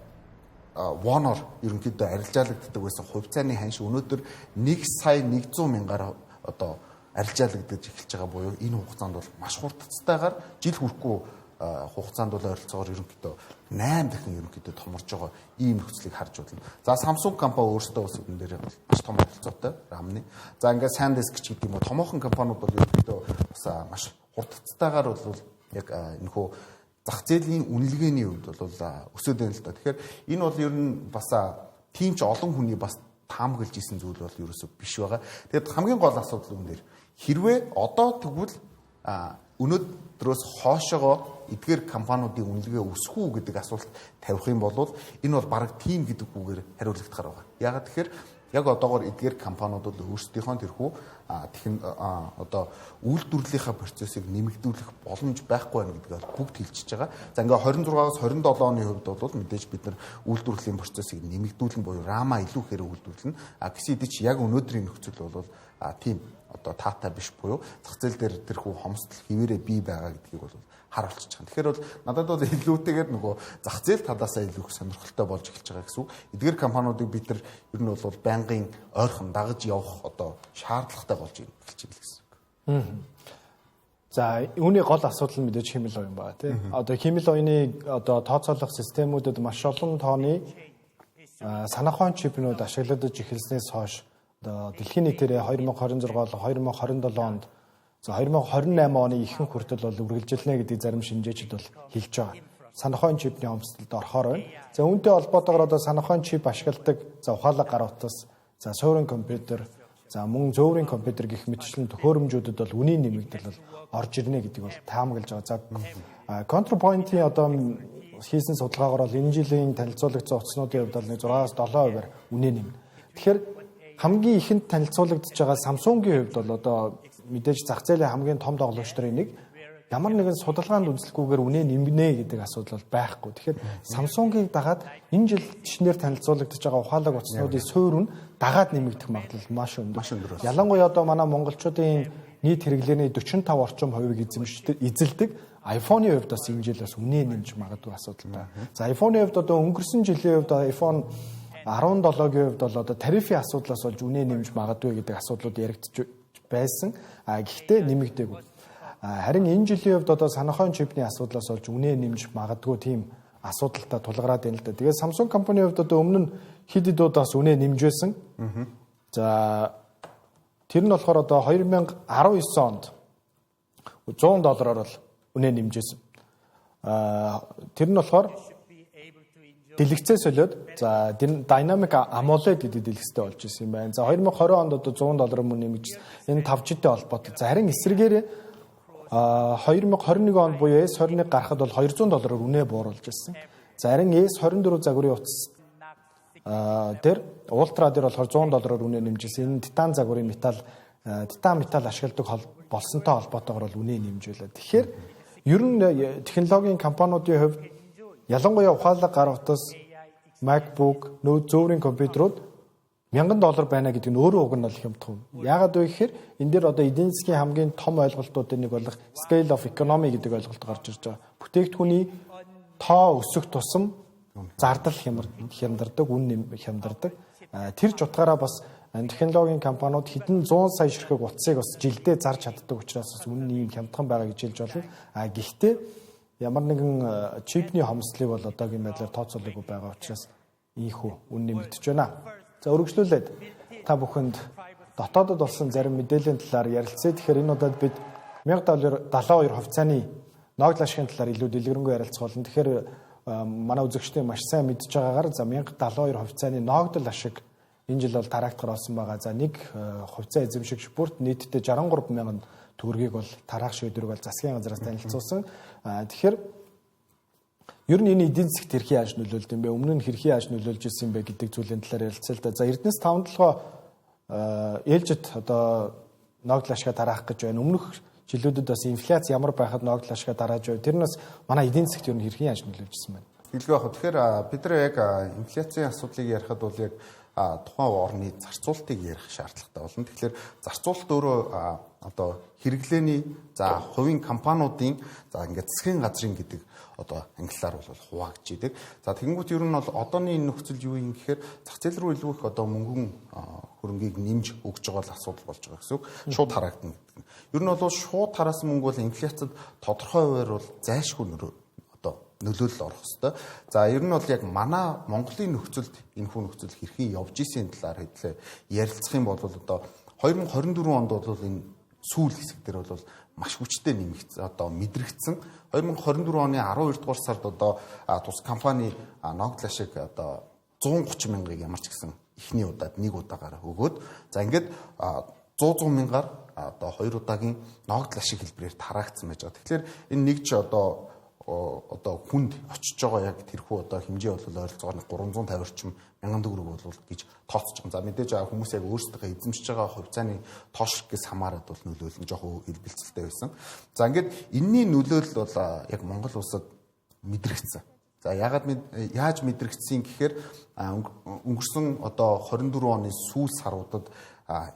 воноор ерөнхийдөө арилжаалагддаг байсан хувьцааны ханш өнөөдөр 1 сая 100 мянгаар одоо арилжаалагдаж эхэлж байгаа буюу энэ хугацаанд бол маш хурдцтайгаар жил хүрэхгүй хугацаанд бол ойролцоогоор ерөнхийдөө 8 дахин ерөнхийдөө томорж байгаа ийм нөхцөлийг харж байна. За Samsung компани өөрсдөө бас энэ дээр маш том оролцоотой рамны. За ингээд SanDisk ч гэдэг юм уу томоохон компаниуд бол ерөнхийдөө бас маш хурдцтайгаар бол яг энэхүү зах зээлийн үнэлгээний хувьд бол өсөд байна л да. Тэгэхээр энэ бол ер нь бас тийм ч олон хүний бас таамаглаж исэн зүйл бол ерөөсөө биш байгаа. Тэгээд хамгийн гол асуудал үүн дээр хэрвээ одоо тэгвэл өнөөдрөөс хоошоогоо эдгээр компаниудын үнэлгээ өсөх үү гэдэг асуулт тавих юм бол энэ бол бараг тийм гэдэггүйгээр хариулагдахаар байгаа. Яагаад тэгэхээр яг одоогоор эдгээр компаниуд бол өөрсдийнхөө тэрхүү одоо үйлдвэрлэлийнхаа процессыг нэмэгдүүлэх боломж байхгүй байна гэдгээр бүгд хэлчихэж байгаа. За ингээ 26-аас 27 оны хувьд бол мэдээж бид нар үйлдвэрлэлийн процессыг нэмэгдүүлэн буюу рама илүү ихээр үйлдвэрлэнэ. Гэсэн хэдий ч яг өнөөдрийн нөхцөл бол тийм одоо таатай биш буюу зах зээл дээр тэрхүү хомсдол хിവэрэ бий байгаа гэдгийг бол харуулчих чана. Тэгэхээр бол надад бол илүүтэйгээр нөгөө зах зээл талаасаа илүү их сонирхолтой болж эхэлж байгаа гэсэн үг. Эдгээр компаниудыг бид нар ер нь бол байнгын ойрхон дагаж явах одоо шаардлагатай болж эхэлж байгаа гэсэн үг. За үүний гол асуудал нь мэдээж хэмэл оюун байгаа тийм. Одоо хэмэл оюуны одоо тооцоолох системүүдэд маш олон тооны санах ухааны чипнүүд ашиглагдаж эхэлснээс хойш одоо дэлхийн нийтээр 2026 бол 2027 онд за 2028 оны ихэнх хүртэл бол үргэлжилнэ гэдэг зарим шинжээчид бол хэлж байгаа. Санах ухааны чипний хомсдолд орохоор байна. За үүнтэй холбоотойгоор одоо санах ухааны чип ашигладаг за ухаалаг гар утас, за суурин компьютер, за мөн зөөврийн компьютер гэх мэтчлэн төхөөрөмжүүдэд бол үнийн нэмэгдэл бол орж ирнэ гэдэг бол таамаглаж байгаа. За Counterpoint-ийн одоо хийсэн судалгаагаар бол энэ жилийн танилцуулагдсан утаснуудын хувьд бол 6-аас 7% үнэ нэмнэ. Тэгэхээр хамгийн ихэнд танилцуулагдж байгаа Samsung-ийн хувьд бол одоо мэдээж зах зээлийн хамгийн том тоглогчдын нэг ямар нэгэн судалгаанд үндэслэхгүйгээр үнэ нэмнэ гэдэг асуудал бол байхгүй. Тэгэхээр Samsung-ыг дагаад энэ жил жишнээр танилцуулагдж байгаа ухаалаг утаснуудын суурь нь дагаад нэмэгдэх магадлал маш өндөр. Ялангуяа одоо манай монголчуудын нийт хэрэглээний 45% орчим хувийг эзэлдэг iPhone-ийн хувьд бас энэ жил бас үнэ нэмж магадгүй асуудалтай. За iPhone-ийн хувьд одоо өнгөрсөн жилийн хувьд iPhone 17-гийн хувьд бол одоо тарифын асуудлаас болж үнэ нэмж магадгүй гэдэг асуудлууд яригдж байсан. Гэхдээ нэмэгдээгүй. Харин энэ жилийн хувьд одоо санах ухааны чипний асуудлаас болж үнэ нэмж магадгүй тийм асуудалтай тулгараад байна л да. Тэгээд Samsung компанийн хувьд одоо өмнө нь хэд хэд удаас үнэ нэмж байсан. За тэр нь болохоор одоо 2019 онд $100 бол үнэ нэмж байсан. Тэр нь болохоор дэлгэцээ солиод за Dynamic AMOLED гэдэг дэлгэцтэй болж исэн юм байна. За 2020 онд одоо $100 мөн нэмж энэ 5G-тэй холбоотой. За харин эсрэгээр 2021 онд буюу S21 гарахад бол $200-аар үнэ бууруулж ирсэн. За харин S24 загварын утас дээр ультра дээр болохоор $100-аар үнэ нэмж ирсэн. Энэ титан загварын титан металл ашигладаг болсонтой холбоотойгоор бол үнэ нэмж байлаа. Тэгэхээр ер нь технологийн компаниудын хувьд ялангуяа ухаалаг гар утас, MacBook, зөөврийн компьютерууд $1000 байна гэдэг нь өөрөө уг нь бол хямдхан. Яагаад вэ гэхээр энэ дээр одоо эдийн засгийн хамгийн том ойлголтуудын нэг болох scale of economy гэдэг ойлголт гарч ирж байгаа. Бүтээгдэхүүний тоо өсөх тусам зардал хямдардаг, үн хямдардаг. Тэр ч утгаараа бас технологийн компаниуд хэдэн 100 сая ширхэг утсыг бас жилдээ зарж чаддаг учраас бас үн ийм хямдхан байгаа гэж хэлж болно. Гэхдээ ямар нэгэн чипний хомслыг бол одоогийн байдлаар тооцоолоогүй байгаа учраас ийхүү үн нэмэгдэж байна. За өргөжлүүлээд та бүхэнд дотоодод болсон зарим мэдээллийн талаар ярилцъя. Тэгэхээр энэ удаад бид $1072 хувьцааны ногдол ашигын талаар илүү дэлгэрэнгүй ярилцах болно. Тэгэхээр манай үзэгчдийн маш сайн мэдж байгаагаар за $1072 хувьцааны ногдол ашиг энэ жил бол тараагдахаар болсон байгаа. За нэг хувьцаа эзэмшигч бүрт нийтдээ 63,400 төгрөгийг бол тараах шийдвэрийг бол засгийн газраас танилцуулсан. Тэгэхээр ер нь энэ эдийн засгт хэрхэн яаж нөлөөлд юм бэ? Өмнө нь хэрхэн яаж нөлөөлж ирсэн юм бэ гэдэг зүйлийн талаар ярилцъя л да. За Эрдэнэс 5-7 ээлжид одоо ногдол ашгаа тараах гэж байна. Өмнөх жилүүдэд бас инфляц ямар байхад ногдол ашгаа тарааж байв. Тэр нь бас манай эдийн засгт ер нь хэрхэн яаж нөлөөлж ирсэн байна? Хэлгүй яг. Тэгэхээр бид нар яг инфляцийн асуудлыг ярихад бол яг тухайн орны зарцуулалтыг ярих шаардлагатай болно. Тэгэхээр зарцуулалт өөрөө одоо хэрэглээний за хувийн компаниудын за ингээд засгийн газрын гэдэг одоо англиар бол хуваагдж идэг. За тэгэнгүүт ер нь бол одооний энэ нөхцөлд юу юм гэхээр зах зээл рүү илүү их одоо мөнгөн хөрөнгийг нэмж өгж байгаа л асуудал болж байгаа гэсэн үг. Шууд харагдана гэдэг нь. Ер нь бол шууд хараасан мөнгө бол инфляцид тодорхой хуваар бол зайлшгүй нөлөөлөл орох хэвээр. За ер нь бол яг манай Монголын нөхцөлд энэ хүн нөхцөл хэрхэн явж ийсийн талаар хэдлээ ярилцах юм бол одоо 2024 онд бол энэ сүүл хэсэг дээр бол маш хүчтэй нэмэгдсэн одоо мэдрэгдсэн. 2024 оны 12 дугаар сард одоо тус компани ногдол ашиг одоо 130 мянгаыг ямар ч гэсэн эхний удаад нэг удаагаар өгөөд за ингээд 100 мянгаар одоо 2 удаагийн ногдол ашиг хэлбэрээр тараагдсан байж байгаа. Тэгэхээр энэ нэг ч одоо хүнд очиж байгаа яг тэрхүү одоо хэмжээ бол ойролцоогоор 350 орчим мянган төгрөг бол гэж тооцож байгаа. За мэдээж хүмүүс яг өөрсдөө эзэмшиж байгаа хувьцааны тоошрогоос хамаарат бол нөлөөлөл нь жоохон илбэлцэлтэй байсан. За ингээд энэний нөлөөлөл бол яг Монгол улсад мэдрэгдсэн. За яаж мэдрэгдсэн гэхээр өнгөрсөн одоо 24 оны сүүл саруудад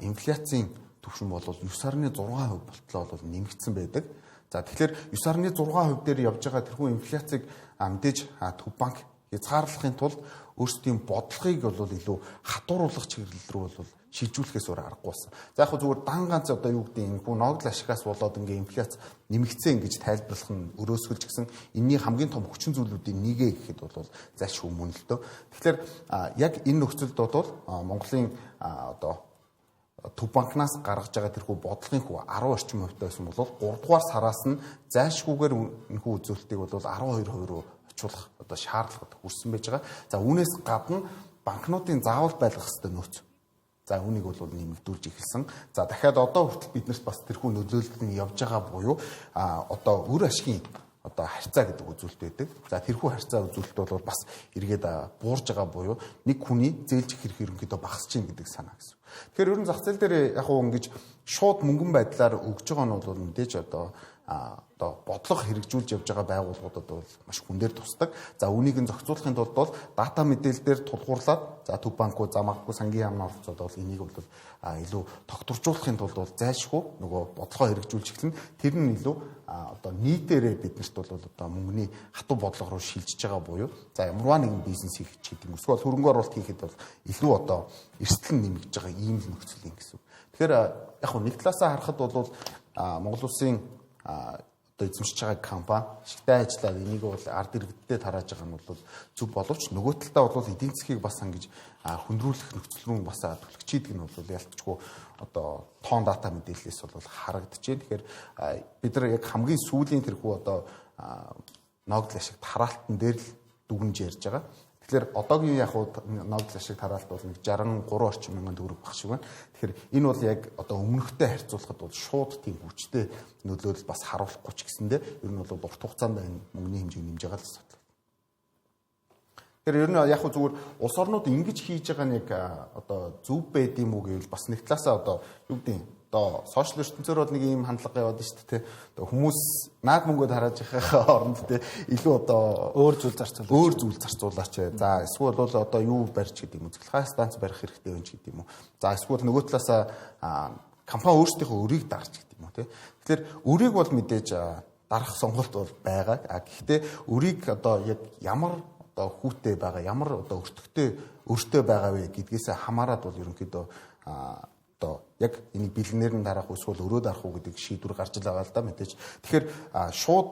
инфляцийн түвшин бол 9.6% болтлоо бол нэмэгдсэн байдаг. За тэгэхээр 9.6% дээр явж байгаа тэрхүү инфляцийг мэдээж Төв банк хязгаарлахын тулд өөрсдийн бодлогыг бол илүү хатууруулах чиглэл рүү бол шилжүүлэхээс өөр аргагүй байсан. За яг хөө зүгээр дан ганц одоо юу гэдэг энэ хүн ногдол ашигаас болоод ингээ инфляц нэмэгдсэн гэж тайлбарлах нь өрөөсгөлж гисэн энэний хамгийн том хүчин зүйлүүдийн нэгэ гэхэд бол зайлшгүй мөн л дөө. Тэгэхээр яг энэ нөхцөлд бол Монголын одоо Төв банкнаас гаргаж байгаа тэрхүү бодлогын хүү 10 орчим хувьтай байсан бол 3 дугаар сараас нь зайлшгүйгээр энэхүү үзүүлэлтийг бол 12% руу очиулах одоо шаардлагад хүрсэн байж байгаа. За үүнээс гадна банкнуудын заавал байлгах ёстой нөөц. За үүнийг бол нэмэгдүүлж эхэлсэн. За дахиад одоо хүртэл биднэрт бас тэрхүү нөлөөлөл нь явж байгаа буюу одоо үр ашигын одоо харьцаа гэдэг үзүүлэлт байдаг. За тэрхүү харьцаа үзүүлэлт бол бас эргээд буурж байгаа буюу нэг хүний зээлжих хэрэг ерөнхийдөө багасч чинь гэдэг санаа гэсэн. Тэгэхээр ерөн зах зээл дээр яг уу ингэж шууд мөнгөн байдлаар өгж байгаа нь бол мэдээж одоо бодлого хэрэгжүүлж явж байгаа байгууллагуудад бол маш хүн дээр тусдаг. За үүнийг нь зохицуулахын тулд бол дата мэдээлэл дээр тулгуурлаад за Төв банкуд замаггүй сангийн яамны оролцоод бол энийг бол илүү тогтворжуулахын тулд бол зайлшгүй нөгөө бодлогоо хэрэгжүүлж эхэлнэ. Тэр нь илүү одоо нийтээрээ биднэрт бол одоо мөнгөний хатуу бодлого руу шилжиж байгаа буюу за ямарваа нэгэн бизнес хийх гэдэг юм. Эсвэл хөрөнгө оруулалт хийхэд бол илүү одоо эрсдэл нэмэгдэж байгаа ийм л нөхцөл юм гэсэн. Тэгэхээр яг хөө нэг талаасаа харахад бол Монгол улсын одоо эзэмшиж байгаа компани шигтэй ажиллаад энийг бол ард иргэддээ тарааж байгаа нь бол зөв боловч нөгөө талдаа бол эдийн засгийг бас ингэж хөндрүүлэх нөхцөл рүү бас түлхчийдэг нь бол ялцчгүй одоо тоон дата мэдээллээс бол харагдчихэ. Тэгэхээр бид нар яг хамгийн сүүлийн тэрхүү одоо ногдол ашиг тараалтан дээр л дүгнж ярьж байгаа. Тэгэхээр одоогийн яг ногдол ашиг тараалт бол нэг 63 орчим мянган төгрөг баг шиг байна. Тэгэхээр энэ бол яг одоо өмнөхтэй харьцуулахад бол шууд тийм хүчтэй нөлөөлөл бас харуулахгүй ч гэсэндээ ер нь бол урт хугацаанд энэ мөнгөний хэмжээг нэмж байгаа л асуудал. Тэгэхээр ер нь яг зүгээр улс орнууд ингэж хийж байгаа нэг одоо зөв байд юм уу гэвэл бас нэг талаасаа одоо юу гэдэг нь одоо сошиал ертөнцөөр бол нэг ийм хандлага яваад шүү дээ. Одоо хүмүүс наад мөнгөд харааж байхаа оронд те илүү одоо өөр зүйл зарцуулаач. За эсвэл бол одоо юу барьж гэдэг юм уу? Цэглэхай станц барих хэрэгтэй байна ч гэдэг юм уу. За эсвэл нөгөө талаасаа компани өөрсдийнхөө өрийг дарж гэдэг юм уу те. Тэгэхээр өрийг бол мэдээж дарах сонголт бол байгаа. Гэхдээ өрийг одоо яг ямар одоо хүүтэй байгаа, ямар одоо өртөгтэй байгаа вэ гэдгээс хамаарат бол ерөнхийдөө одоо яг энийг бэлгнээр нь дарах эсвэл өрөө дарах уу гэдэг шийдвэр гарч л байгаа л да мэдээж. Тэгэхээр шууд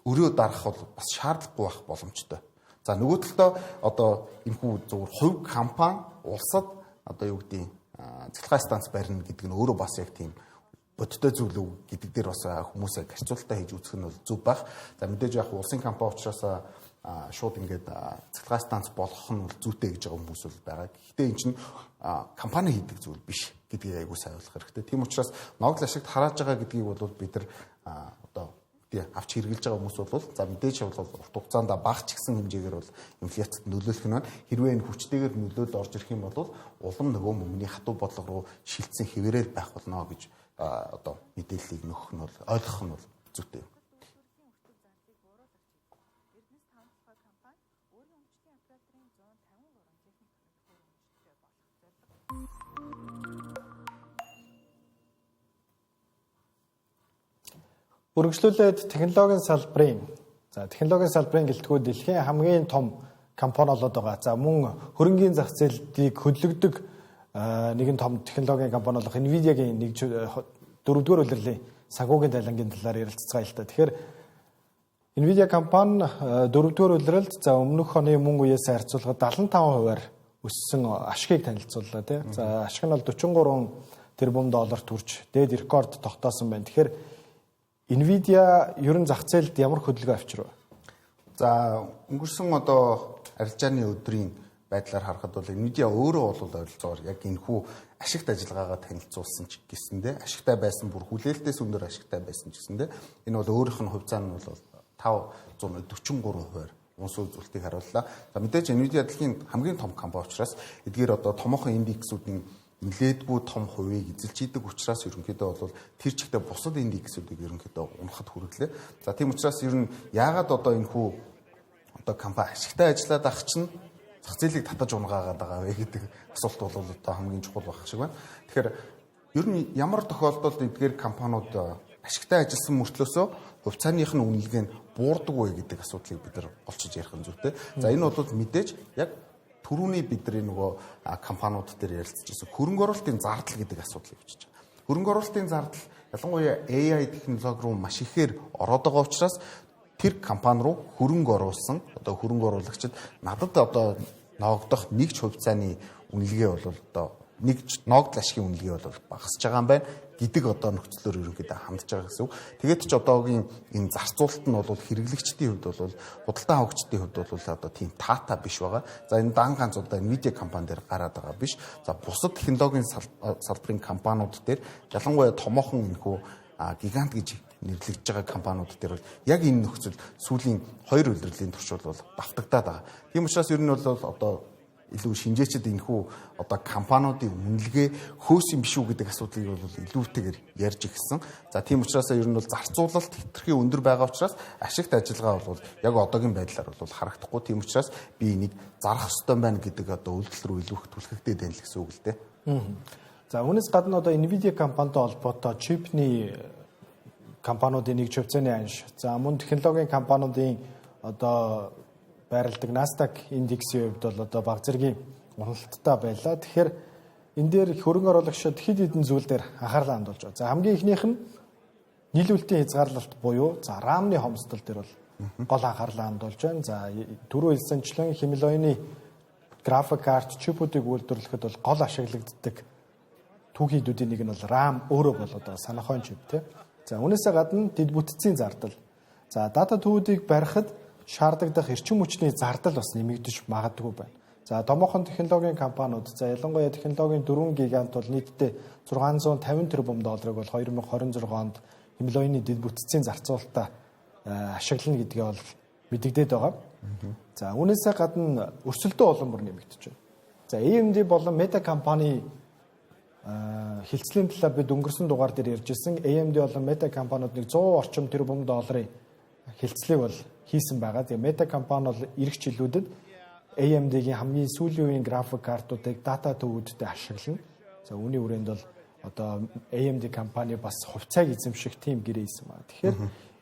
өрөө дарах бол бас шаардлагагүй байх боломжтой. За нөгөө талдаа одоо энэхүү зөвхөн хувь компани улсад одоо юу гэдэг цэглэхай станц барина гэдэг нь өөрөө бас яг тийм бодтой зүйл үү гэдэг дээр бас хүмүүсээ харьцуулалтаа хийж үзэх нь бол зөв байх. За мэдээж яг улсын компани учраас шууд ингээд цахилгаан станц болгох нь бол зүйтэй гэж байгаа хүмүүс бол байгаа. Гэхдээ эн чинь компани хийдэг зүйл биш гэдгийг айгуу сайн ойлгох хэрэгтэй. Тийм учраас ногдол ашигт харааж байгаа гэдгийг бол бид нар одоо авч хэрглэж байгаа хүмүүс бол за мэдээж бол урт хугацаанд багч гисэн хэмжээгээр бол инфляцид нөлөөлөх нь хэрвээ энэ хүчтэйгээр нөлөөлөл орж ирэх юм бол улам нөгөө мөнгөний хатуу бодлого руу шилжсэн хэвээрэл байх болно гэж одоо мэдээллийг нөхөх нь бол ойлгох нь бол зүйтэй. Үргэлжлүүлээд технологийн салбарын гэлтгүү дэлхийн хамгийн том компани болоод байгаа. За мөн хөрөнгийн зах зээлийг хөдөлгдөг нэгэн том технологийн компани болох Nvidia-гийн 4-р улирлын санхүүгийн тайлангийн талаар ярилццгаая л та. Тэгэхээр Nvidia компани 4-р улиралд за өмнөх оны мөн үеэс харьцуулахад 75%-аар өссөн ашгийг танилцууллаа тий. За ашиг нь бол 43 тэрбум долларт хүрч дээд рекорд тогтоосон байна. Тэгэхээр Nvidia ерөн зах зээлд ямар хөдөлгөөн авчирв? За өнгөрсөн одоо арилжааны өдрийн байдлаар харахад бол Nvidia өөрөө бол ойролцоогоор яг энэхүү ашигт ажиллагаагаа танилцуулсан ч гэсэндээ ашигтай байсан бүр хүлээлтээс өндөр ашигтай байсан ч гэсэндээ энэ бол өөрийнх нь хувьцаа нь бол 543%-аар унс үзүүлэлтийг харууллаа. За мэдээж Nvidia дэлхийн хамгийн том компани учраас эдгээр одоо томоохон индексүүдийн нэлээдгүй том хувийг эзэлж идэг учраас ерөнхийдөө бол тэр чигтээ бусад индексүүдийг ерөнхийдөө унахад хүргэлээ. За тийм учраас ер нь яагаад одоо энэ хүү одоо компани ашигтай ажиллаад ах чинь зах зээлийг татаж унгаагаад байгаа вэ гэдэг асуулт бол одоо хамгийн чухал байх шиг байна. Тэгэхээр ер нь ямар тохиолдолд эдгээр компаниуд ашигтай ажилласан мөртлөөсөө хувьцааных нь үнэлгээ нь буурдаг вэ гэдэг асуудлыг бид нар олчиж ярих нь зүйтэй. За энэ бол мэдээж яг түрүүний бидний нөгөө компаниуд дээр ярилцчихсан хөрөнгө оруулалтын зардал гэдэг асуудал явчихж байгаа. Хөрөнгө оруулалтын зардал ялангуяа AI технологи руу маш ихээр ороод байгаа учраас тэр компани руу хөрөнгө оруулсан одоо хөрөнгө оруулагчид надад одоо ногдох нэг ч хувьцааны үнэлгээ бол одоо нэг ногдол ашигын үнэлгээ бол багасж байгаа юм байна гэдэг одоо нөхцлөөр ерөнхийдөө хандж байгаа гэсэн үг. Тэгээд ч одоогийн энэ зарцуулалт нь бол хэрэглэгчдийн хувьд бол худалдан авагчдын хувьд бол одоо тийм таата биш байгаа. За энэ дан ганц одоо Nvidia компани дээр гараад байгаа биш. За бусад технологийн салбарын компаниуд дээр ялангуяа томоохон энэхүү гигант гэж нэрлэгдэж байгаа компаниуд дээр бол яг энэ нөхцөл сүүлийн 2 улирлын турш бол давтагдаад байгаа. Тийм учраас ер нь бол одоо илүү шинжээчд энэхүү одоо компаниудын үнэлгээ хөөс юм биш үү гэдэг асуудлыг бол илүүтэйгээр ярьж ирсэн. За тийм учраас ер нь бол зарцуулалт хэтэрхий өндөр байгаа учраас ашигт ажиллагаа бол яг одоогийн байдлаар бол харагдахгүй. Тийм учраас би энийг зарах ёстой байна гэдэг одоо үйлдэл рүү илүү их түлхэгдээд байна л гэсэн үг л дээ. За үүнээс гадна одоо Nvidia компанитай холбоотой чипний компаниудын нэг хувьцааны анш. За мөн технологийн компаниудын одоо байрладаг Nasdaq индексийн хувьд бол одоо баг зэргийн уналттай байлаа. Тэгэхээр энэ дээр хөрөнгө оруулагчид хэд хэдэн зүйл дээр анхаарлаа хандуулж байгаа. За хамгийн ихнийх нь нийлүүлэлтийн хязгаарлалт буюу за RAM-ны хомсдол дээр бол гол анхаарлаа хандуулж байна. За түрүү хэлсэнчлэн Himalayan-ы график карт чипүүдийг үйлдвэрлэхэд бол гол ашиглагддаг түүхийдүүдийн нэг нь бол RAM өөрөө бол одоо санахойн чип тий. За үүнээсээ гадна дэд бүтцийн зардал. За дата төвүүдийг барихад шаардлагадах эрчим хүчний зардал бас нэмэгдэж магадгүй байна. За томоохон технологийн компаниуд за ялангуяа технологийн 4 гигант бол нийтдээ 650 тэрбум долларыг бол 2026 онд Himalayan-ы дэд бүтцийн зарцуулалтаа ашиглана гэдгээ бол мэдэгдээд байгаа. За үүнээсээ гадна өрсөлдөө улам бүр нэмэгдэж байна. За AMD болон Meta компани хилцлийн талаар бид өнгөрсөн дугаар дээр ярьжсэн AMD болон Meta компаниуд нэг 100 орчим тэрбум долларын хилцлийг бол хийсэн байгаа. Тэгээ Meta компани бол эх жилүүдэд AMD-гийн хамгийн сүүлийн үеийн график картуудыг дата төвүүдэд ашиглана. За үүний хүрээнд бол одоо AMD компани бас хувьцааг эзэмших тийм гэрээ хийсэн байна. Тэгэхээр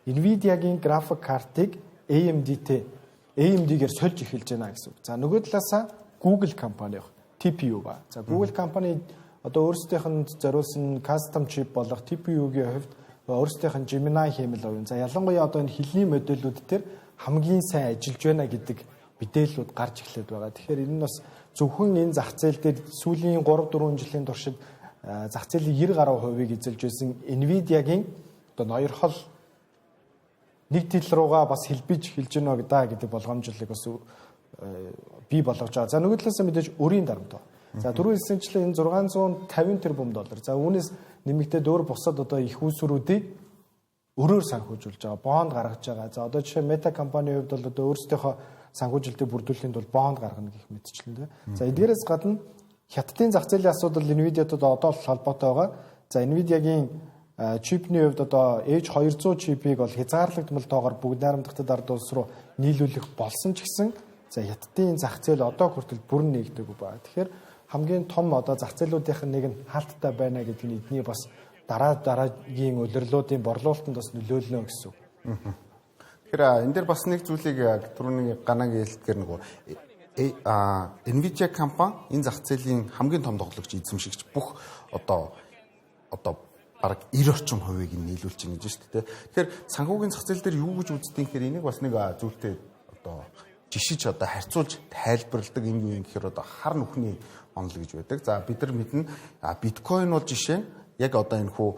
Nvidia-гийн график картыг AMD-гээр сольж эхэлж байна гэсэн үг. За нөгөө талаасаа Google компани TPU ба. За Google компани одоо өөрсдийнх нь зориулсан custom chip болох TPU-гийн хувьд өөрсдийнх нь Gemini хэмэл овын. За ялангуяа одоо энэ хэлний модулүүд төр хамгийн сайн ажиллаж байна гэдэг мэдээллүүд гарч эхлэв байгаа. Тэгэхээр энэ нь бас зөвхөн энэ зах зээл дээр сүүлийн 3-4 жилийн туршид зах зээлийн 90 гаруй хувийг эзэлж байсан Nvidia-гийн одоо ноёрхол нэг төл руугаа бас хэлбэж хэлж гэнэ гэдэг болгоомжлыг бас бий болгож байгаа. За нөгөө талаас мэдээж өрийн дарамт. За дөрөв хэлсэнчлэн энэ $650 тэрбум. За үүнээс нэмэгдээд өөр бусад одоо их үүсвэрүүдийг өрөөр санхүүжүүлж байгаа, бонд гаргаж байгаа. За одоо жишээ Meta компанийн хувьд бол одоо өөрсдийнхөө санхүүжилтийг бүрдүүлэхэд бол бонд гаргана гэх мэтчлэн дээ. За эдгээрээс гадна хятадын зах зээлийн асуудал Nvidia-д одоо холбоотой байгаа. За Nvidia-гийн чипний хувьд одоо H200 чипийг бол хязгаарлагдмал тоогоор бүгд найрамдахтад ард улс руу нийлүүлэх болсон ч гэсэн за хятадын зах зээл одоо хүртэл бүрэн нэгдэг байна. Тэгэхээр хамгийн том одоо зах зээлүүдийнх нь нэг нь хаалттай байна гэдэг нь эдний бас дараагийн улирлуудын борлуулалтанд бас нөлөөлнө гэсэн. Тэгэхээр энэ дээр бас нэг зүйлийг түрүүний ганагийн хэлдгээр нөгөө Nvidia компани энэ зах зээлийн хамгийн том тоглогч эзэмшигч бүх одоо бараг 90 орчим хувийг нийлүүлж байна гэж шүү дээ. Тэгэхээр санхүүгийн зах зээл дээр юу гэж үздэг гэхээр энийг бас нэг зүйлтэй одоо жишиж одоо харьцуулж тайлбарладаг энэ юу юм гэхээр одоо хар нүхний онол гэж байдаг. За бид нар мэднэ биткойн бол жишээ нь яг одоо энэ хүү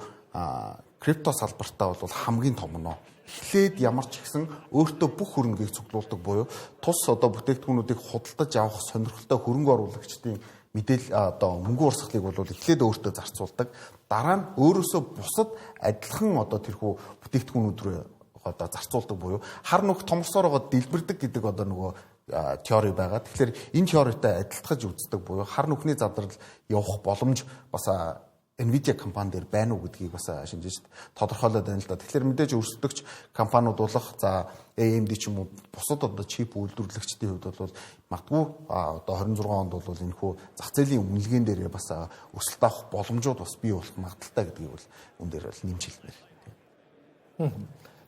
крипто салбартаа бол хамгийн том нь эхлээд ямар ч ихсэн өөртөө бүх хөрөнгийг цуглуулдаг буюу тус одоо бүтээгдэхүүнүүдийг худалдаж авах сонирхолтой хөрөнгө оруулагчдын мэдээлэл одоо мөнгө урсгалыг бол эхлээд өөртөө зарцуулдаг. Дараа нь өөрөөсөө бусад адилхан одоо тэрхүү бүтээгдэхүүнүүд рүү одоо зарцуулдаг буюу хар нүх томорсоор байгаа дэлбэрдэг гэдэг одоо нөгөө теори байгаа. Тэгэхээр энэ теоритой адилтгаж үздэг буюу хар нүхний задрал явах боломж бас Nvidia компани дээр байна уу гэдгийг бас шинжиж тодорхойлоод байна л да. Тэгэхээр мэдээж өрсөлдөгч компаниуд болох за AMD ч юм уу бусад одоо чип үйлдвэрлэгчдийн хувьд бол магадгүй одоо 26 онд бол энэ хүү зах зээлийн үнэлгээн дээр бас өсөлт авах боломжууд бас бий болох магадaltaй гэдгийг бол үн дээр бол нэмж хэлмээр.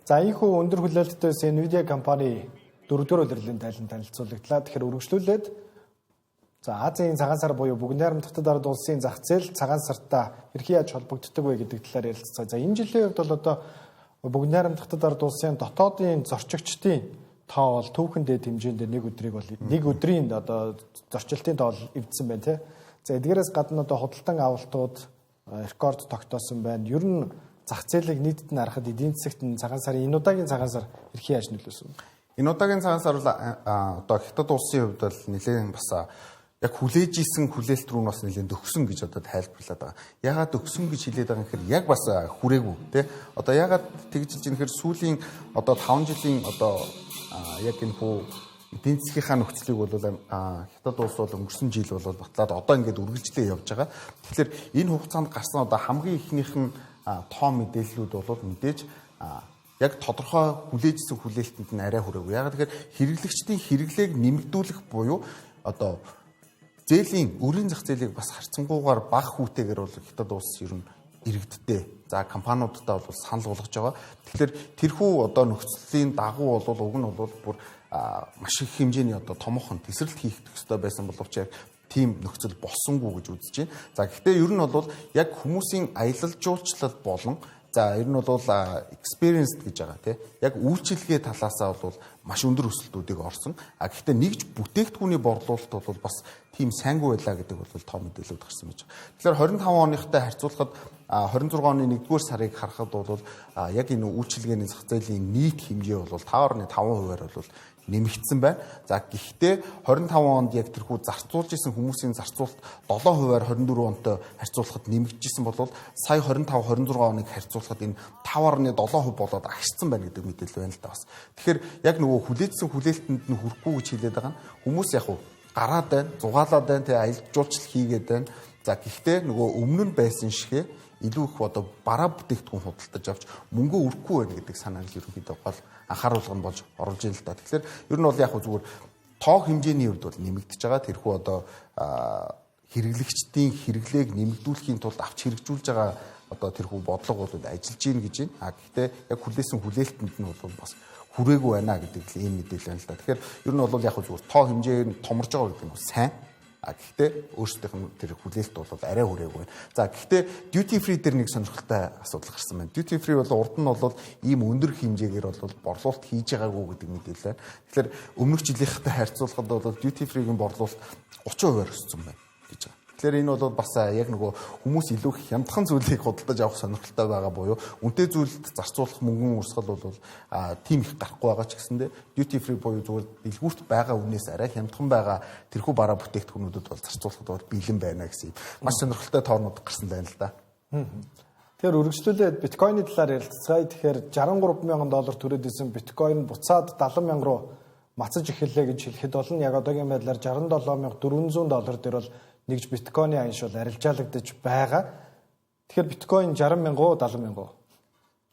За энэ хүү өндөр хүлээлттэй Nvidia компани 4-р улирлын танилцуулагдлаа. Тэгэхээр үргэлжлүүлээд за Азийн цагаан сар буюу бүгд найрамдахтад ард улсын зах зээл цагаан сартаа хэрхэн яаж холбогддог вэ гэдэг талаар ярилцсан. За энэ жилийн хувьд бол одоо бүгд найрамдахтад ард улсын дотоодын зорчигчдын тоо бол түүхэн дээд хэмжээнд нэг өдрийн одоо зорчилтын тоо эвдсэн байна тий. За эдгээрээс гадна одоо худалдан авалтууд рекорд тогтоосон байна. Ер нь зах зээлийг нийтэд нь харахад эдийн засагт цагаан сарын энэ удаагийн цагаан сар хэрхэн яаж нөлөөсөн? Энэ удаагийн цагаан сар бол одоо хятад улсын хувьд бол нэлээд бас яг хүлээж исэн хүлээлт рүү бас нэлээд өгсөн гэж одоо тайлбарлаад байгаа. Ягаад өгсөн гэж хэлээд байгаа юм гэхээр яг бас хүрээгүй тий. Одоо ягаад тэгжилж ийм гэхээр сүүлийн одоо 5 жилийн одоо яг энэ хүү эдийн засгийнхаа нөхцөлийг бол хятад улс бол өнгөрсөн жил бол батлаад одоо ингээд үргэлжлээ явж байгаа. Тэгэхээр энэ хугацаанд гарсан одоо хамгийн ихнийх нь тоо мэдээллүүд бол мэдээж яг тодорхой хүлээжсэн хүлээлтэнд нь арай хүрээгүй. Яг тэгэхээр хэрэглэгчдийн хэрэглээг нэмэгдүүлэх буюу одоо зээлийн өрийн зах зээлийг бас харьцангуйгаар бага хүүтэйгээр бол хятад улс ер нь иргэдтэй. За компаниудтай бол санал болгож байгаа. Тэгэхээр тэрхүү одоо нөхцөлийн дагуу бол уг нь бол бүр маш их хэмжээний одоо томоохон тесрэлт хийх ёстой байсан боловч яг тийм нөхцөл болсонгүй гэж үзэж байна. За гэхдээ ер нь бол яг хүмүүсийн аялал жуулчлал болон за ер нь бол experience гэж байгаа тийм яг үйлчилгээ талаасаа бол маш өндөр өсөлтүүдийг орсон. Гэхдээ нэгж бүтээгдэхүүний борлуулалт бол бас тийм сайнгүй байлаа гэдэг бол тоо мэдээлэлүүд гарсан байж байгаа. Тэгэхээр 25 оныхтай харьцуулахад 26 оны 1-р сарыг харахад бол яг энэ үйлчилгээний зах зээлийн нийт хэмжээ бол 5.5%-аар бол нэмэгдсэн байна. За гэхдээ 25 онд яг тэрхүү зарцуулж исэн хүмүүсийн зарцуулалт 7%-аар 24 онтой харьцуулахад нэмэгдэжсэн бол сая 25-26 оныг харьцуулахад энэ 5.7% болоод агшсан байна гэдэг мэдээлэл байна л да бас. Тэгэхээр яг нөгөө хүлээжсэн хүлээлтэнд нь хүрэхгүй гэж хэлээд байгаа нь хүмүүс яг гараад байна, зугаалаад байна, тэгээ аялал жуулчлал хийгээд байна. За гэхдээ нөгөө өмнө нь байсан шигэ илүү их одоо бараа бүтээгдэхүүн худалдаж авч мөнгө өрөхгүй байна гэдэг санааг ерөнхийдөө гол анхааруулга нь болж оруулж ийн л да. Тэгэхээр ер нь бол яг зүгээр тоо хэмжээний хувьд бол нэмэгдэж байгаа. Тэрхүү одоо хэрэглэгчдийн хэрэглээг нэмэгдүүлэхийн тулд авч хэрэгжүүлж байгаа одоо тэрхүү бодлого бол ажиллаж ийн гэж байна. Гэхдээ яг хүлээсэн хүлээлтэнд нь бол бас хүрээгүй байна гэдэг ийм мэдээлэл байна л да. Тэгэхээр ер нь бол яг зүгээр тоо хэмжээ нь томорж байгаа гэдэг нь сайн. Гэхдээ өөрсдийнх нь тэр хүлээлт бол арай хүрээгүй байна. За гэхдээ duty free дээр нэг сонирхолтой асуудал гарсан байна. Duty free бол урд нь бол ийм өндөр хэмжээгээр бол борлуулалт хийж байгаагүй гэдэг мэдээлэл байна. Тэгэхээр өмнөх жилийнхтэй харьцуулахад бол duty free-гийн борлуулалт 30%-аар өссөн байна гэж байна. Тэгэхээр энэ бол бас яг нөгөө хүмүүс илүү хямдхан зүйлийг худалдаж авах сонирхолтой байгаа буюу үнэтэй зүйлд зарцуулах мөнгөн урсгал бол тийм их гарахгүй байгаа ч гэсэндээ duty free буюу зүгээр дэлгүүрт байгаа үнээс арай хямдхан байгаа тэрхүү бараа бүтээгдэхүүнүүдэд бол зарцуулахад бол бэлэн байна гэсэн маш сонирхолтой тоонууд гарсан байна л да. Тэгэхээр үргэлжлүүлээд биткойны талаар ярилцгаая. Тэгэхээр $63,000 түрээд исэн биткойн буцаад $70,000 руу мацаж эхэллээ гэж хэлэхэд болно. Яг одоогийн байдлаар $67,400 дээр бол нэгж биткойны анш бол арилжаалагдаж байгаа. Тэгэхээр биткойн 60,000 уу 70,000 уу?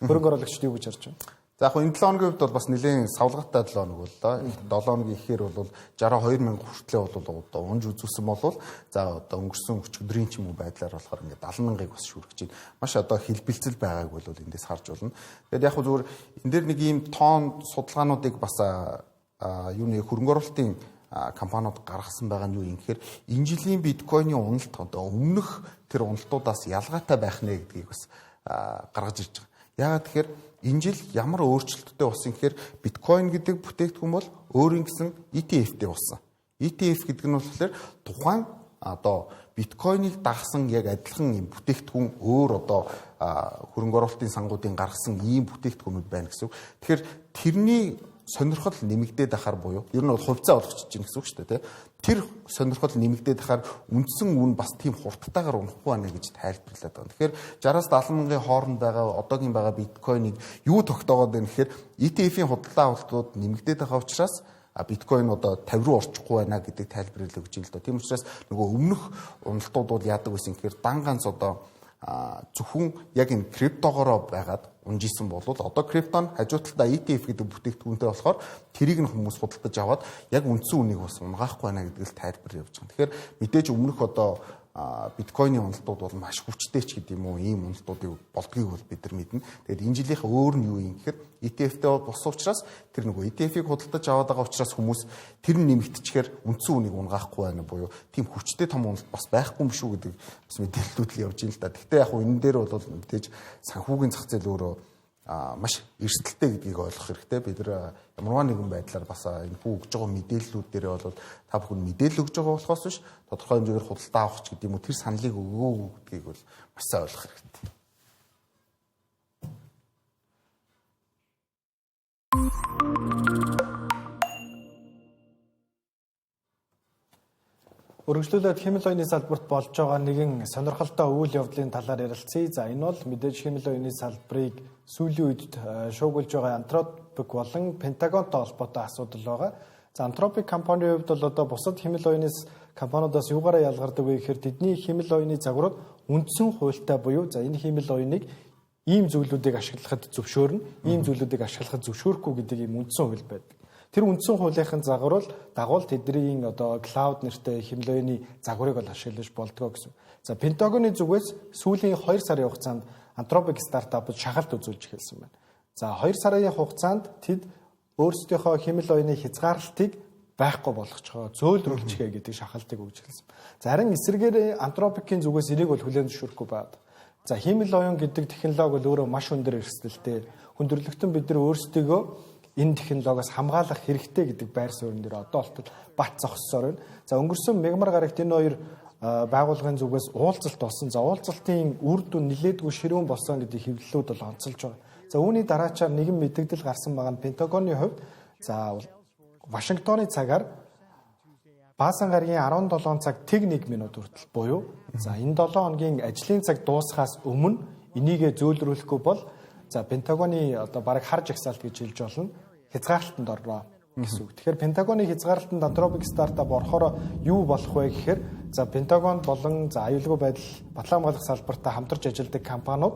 Хөрөнгө оруулагчид юу гэж харж байна? За яг энэ 7 хоногийн хувьд бол бас нэлээд савлгатай 7 хоног боллоо. 7 хоногийн ихээр бол 62,000 хүртлээ бол одоо унж үзүүлсэн болвол за одоо өнгөрсөн өчигдрийн ч юм уу байдлаар болохоор ингээд 70,000-ыг бас шүргэж байна. Маш одоо хэлбэлцэл байгааг бол эндээс харж болно. Тэгээд яг зүгээр энэ дээр нэг ийм тоон судалгаануудыг бас юуны хөрөнгө оруулалтын компаниуд гаргасан байгаа нь юу юм гэхээр энэ жилийн биткойны уналт одоо өмнөх тэр уналтуудаас ялгаатай байх нэ гэдгийг бас гаргаж ирж байгаа. Яагаад тэгэхээр энэ жил ямар өөрчлөлттэй болсон гэхээр биткойн гэдэг бүтээгдэхүүн бол өөрийн гэсэн ETF-тэй болсон. ETF гэдэг нь болохоор тухайн одоо биткойныг дагсан яг адилхан юм бүтээгдэхүүн өөр одоо хөрөнгө оруулалтын сангуудын гаргасан ийм бүтээгдэхүүнүүд байна гэсэн үг. Тэгэхээр тэрний сонирхол нэмэгдээд ахаар буюу ер нь бол хувьцаа олгочихж байна гэсэн үг шүү дээ тий. Тэр сонирхол нэмэгдээд ахаар үндсэн үн бас тийм хурдтайгаар унахгүй байна гэж тайлбарлаад байна. Тэгэхээр 60-аас 70,000-ын хооронд байгаа одоогийн байгаа биткойныг юу тогтоогоод байна гэхээр ETF-ийн худалдаа авалтууд нэмэгдээд байгаа учраас биткойн одоо 50 руу орчихгүй байна гэдэг тайлбарлал өгч юм л да. Тийм учраас нөгөө өмнөх уналтууд бол яадаг байсан гэхээр дан ганц одоо зөвхөн яг энэ криптогоороо байгаад унжижсэн бол одоо криптон хажуу талдаа ETF гэдэг бүтээгдэхүүнтэй болохоор тэрийг нь хүмүүс худалдаж аваад яг үндсэн үнийг бас унгаахгүй байна гэдгийг л тайлбар явуулж байгаа. Тэгэхээр мэдээж өмнөх одоо биткойны уналтууд бол маш хүчтэй ч гэдэг юм уу ийм уналтуудыг болдгийг бол бид нар мэднэ. Тэгээд энэ жилийнх өөр нь юу юм гэхээр ETF-тэй болсон учраас тэр нөгөө ETF-ийг худалдаж аваад байгаа учраас хүмүүс тэр нь нэмэгдчихээр үндсэн үнийг унгаахгүй байна буюу тийм хүчтэй том уналт бас байхгүй юм шүү гэдэг бас мэдээллүүд л явж ийн л да. Гэхдээ яг хөө энэ дээр бол мэдээж санхүүгийн зах зээл өөрөө маш эрсдэлтэй гэдгийг ойлгох хэрэгтэй. Бид нар ямарваа нэгэн байдлаар бас энэ хүү өгж байгаа мэдээллүүд дээрээ бол та бүхэн мэдээлэл өгж байгаа болохоос биш тодорхой хэмжээгээр худалдаа авах ч гэдэг юм уу тэр саналыг өгөө гэдгийг бол маш сайн ойлгох хэрэгтэй. Үргэлжлүүлээд хэмэл оюуны салбарт болж байгаа нэгэн сонирхолтой үйл явдлын талаар ярилцъя. За энэ бол мэдээж хэмэл оюуны салбарыг сүүлийн үед шуугилж байгаа Anthropic болон Pentagonтой холбоотой асуудал байгаа. За Anthropic компанийн хувьд бол одоо бусад хэмэл оюуны компаниудаас юугаараа ялгардаг вэ гэхээр тэдний хэмэл оюуны загварууд үндсэн хуультай буюу за энэ хэмэл оюуныг ийм зүйлүүдийг ашиглахад зөвшөөрнө, ийм зүйлүүдийг ашиглахад зөвшөөрөхгүй гэдэг ийм үндсэн хууль байдаг. Тэр үндсэн хуулийнхын дагуул тэдний одоо cloud нэртэй хэмэл оюуны загварыг бол ашиглаж болдгоо гэсэн. За Пентагоны зүгээс сүүлийн 2 сарын хугацаанд Anthropic стартапууд шахалт үзүүлж эхэлсэн байна. За 2 сарын хугацаанд тэд өөрсдийнхөө хэмэл оюуны хязгаарлалтыг байхгүй болгочихоо, зөөлрүүлчихээ гэдэг шахалтыг өгж эхэлсэн. За харин эсрэгээр Anthropic-ийн зүгээс энийг бол хүлээн зөвшөөрөхгүй байна. За хэмэл оюун гэдэг технологи бол өөрөө маш өндөр эрсдэлтэй. Хүндрэлтэн бид нар өөрсдийгөө энэ технологиос хамгаалах хэрэгтэй гэдэг байр суурин дээр одоо болтол бат зогссоор байна. За өнгөрсөн мегмар гарагт энэ хоёр байгууллагын зүгээс уулзалт болсон. За уулзалтын үр дүн нилээдгүй ширүүн болсон гэдэг хэвлэлүүд бол онцолж байгаа. За үүний дараачаар нэгэн мэдээлэл гарсан байгаа нь Пентагоны хувьд за Вашингтоны цагаар баасан гарагийн 17 цаг тэг 1 минут хүртэл буюу за энэ 7 хоногийн ажлын цаг дуусахаас өмнө энийгээ зөөлрүүлэхгүй бол за Пентагоны одоо бараг хар жагсаалт гэж хэлж болно хязгаарлалтанд орно гэсэн үг. Тэгэхээр Пентагоны хязгаарлалтанд Anthropic стартап орохоор юу болох вэ гэхээр за Пентагон болон за аюулгүй байдал батлан хамгаалах салбартаа хамтарч ажилладаг компаниуд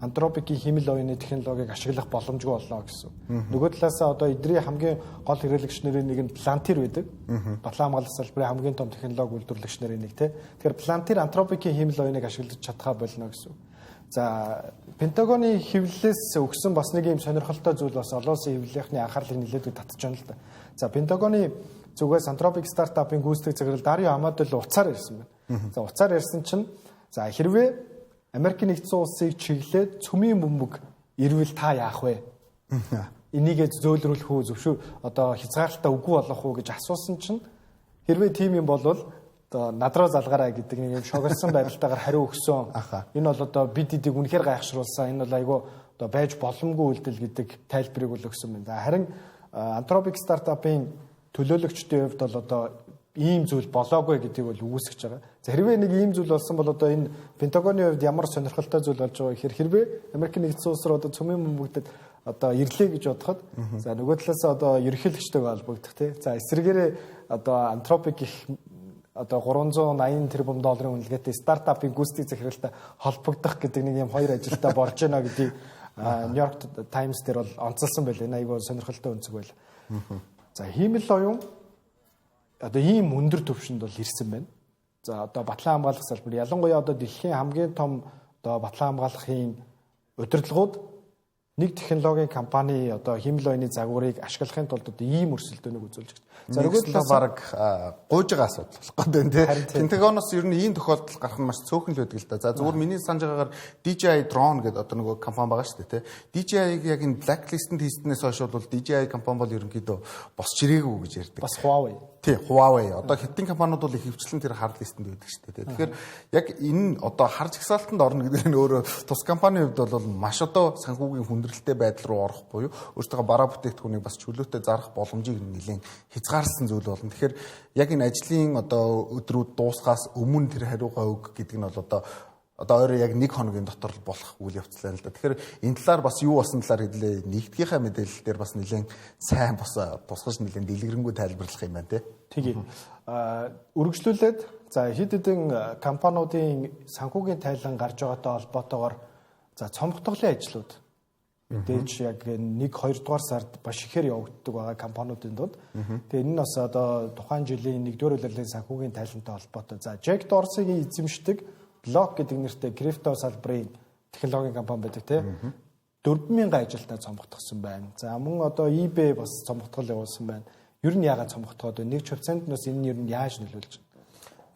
Anthropic-ийн хэмэл оюуны технологиг ашиглах боломжгүй боллоо гэсэн. Нөгөө талаасаа одоо эдний хамгийн гол хэрэглэгч нарын нэг нь Palantir байдаг. Батлан хамгаалах салбарын хамгийн том технологи үйлдвэрлэгч нарын нэг те. Тэгэхээр Palantir Anthropic-ийн хэмэл оюуныг ашиглаж чадхаа болно гэсэн. За Пентагоны хэвлэлээс өгсөн бас нэг юм сонирхолтой зүйл бас олон улсын хэвлэлийнхний анхаарлыг нэлээд татж байна л да. За Пентагоны зүгээс Anthropic стартапын гүйцэтгэх захирал Дарио Амадо уцаар ирсэн байна. За уцаар ирсэн чинь за хэрвээ Америк нэгдсэн улсыг чиглээд цөмийн бөмбөг ирвэл та яах вэ? Энийгээ зөөлрүүлэх үү зөвшөөр одоо хязгаарлалтаа үгүй болгох уу гэж асуусан чинь хэрвээ тийм юм болвол одоо надруу залгаараа гэдэг нэг юм шоглсон байдалтайгаар хариу өгсөн. Энэ бол одоо бид эдийг үнэхээр гайхшруулсан. Энэ бол айгүй одоо байж боломгүй үйлдэл гэдэг тайлбарыг бол өгсөн байна. За харин Anthropic стартапын төлөөлөгчдийн хувьд бол одоо ийм зүйл болоогүй гэдгийг бол үүсгэж байгаа. За хэрвээ нэг ийм зүйл болсон бол одоо энэ Пентагоны хувьд ямар сонирхолтой зүйл болж байгаа гэхээр хэрвээ Америк нэгдсэн улс руу одоо цөмийн бөмбөгдөд одоо ирлээ гэж бодоход за нөгөө талаас одоо ерөнхийлөгчтэйгээ холбогдох тий. За эсвэргээрээ одоо Anthropic их одоо 380 тэрбум долларын үнэлгээтэй стартапын гүйцэтгэх захиралтай холбогдох гэдэг нэг юм хоёр ажилдаа болж байна гэдгийг Нью-Йорк Таймс дээр бол онцолсон байлээ. Айгүй сонирхолтой өнцөг байл. За хиймэл оюун одоо ийм өндөр түвшинд бол ирсэн байна. За одоо батлан хамгаалах салбар ялангуяа одоо дэлхийн хамгийн том одоо батлан хамгаалахын удирдлагууд нэг технологийн компани одоо хиймэл оюуны загварыг ашиглахын тулд одоо ийм өрсөлдөөнийг үзүүлж байна. За нөгөө талаас баг гуйж байгаа асуудал болох гэдэг тийм. Пентагоноос ер нь ийм тохиолдол гарах нь маш цөөхөн л байдаг л да. За зүгээр миний санаж байгаагаар DJI drone гэдэг одоо нөгөө компани байгаа шүү дээ тийм. DJI-г яг энэ blacklist-д хийснээс хойш бол DJI компани бол ерөнхийдөө босч ирээгүй гэж ярьдаг. Бас Huawei. Тийм, Huawei. Одоо хятадын компаниуд бол их хвчлэн тэр хард листенд байдаг шүү дээ. Тэгэхээр яг энэ одоо харж ихсаалтанд орно гэдэг нь өөрөө тус компанийн хувьд бол маш одоо санхүүгийн хүндрэлтэй байдал руу орох буюу өөртөө бараа бүтээгдэхүүнийг бас чөлөөтэй зарах боломжийг нэлээд хязгаарласан зүйл болно. Тэгэхээр яг энэ ажлын одоо өдрүүд дуусахаас өмнө тэр хариугаа өг гэдэг нь бол одоо өөрөө яг 1 хоногийн дотор болох үйл явц л да. Тэгэхээр энэ талаар бас юу басан талаар хэлээ. Нэгдгийнхаа мэдээлэл дээр бас нэлээд сайн бас тусгаж нэлээд дэлгэрэнгүй тайлбарлах юм байна тий. Үргэлжлүүлээд за хэд хэдэн компаниудын санхүүгийн тайлан гарч байгаатай холбоотойгоор за цомогтголын ажлууд мэдээж яг 1-2 дугаар сард маш ихээр явагддаг байгаа компаниудын дунд. Тэгээ энэ нь бас одоо тухайн жилийн 1-р улирлын санхүүгийн тайлантай холбоотой. За Jack Dorsey-гийн эзэмшдэг Block гэдэг нэртэй крипто салбарын технологийн компани байдаг тийм 4,000 ажилтнаа цомгтгосон байна. За мөн одоо eBay бас цомгтгол явуулсан байна. Ер нь яагаад цомгтгоод байна? Нэг процент нь бас энэ ер нь яаж нөлөөлж байна?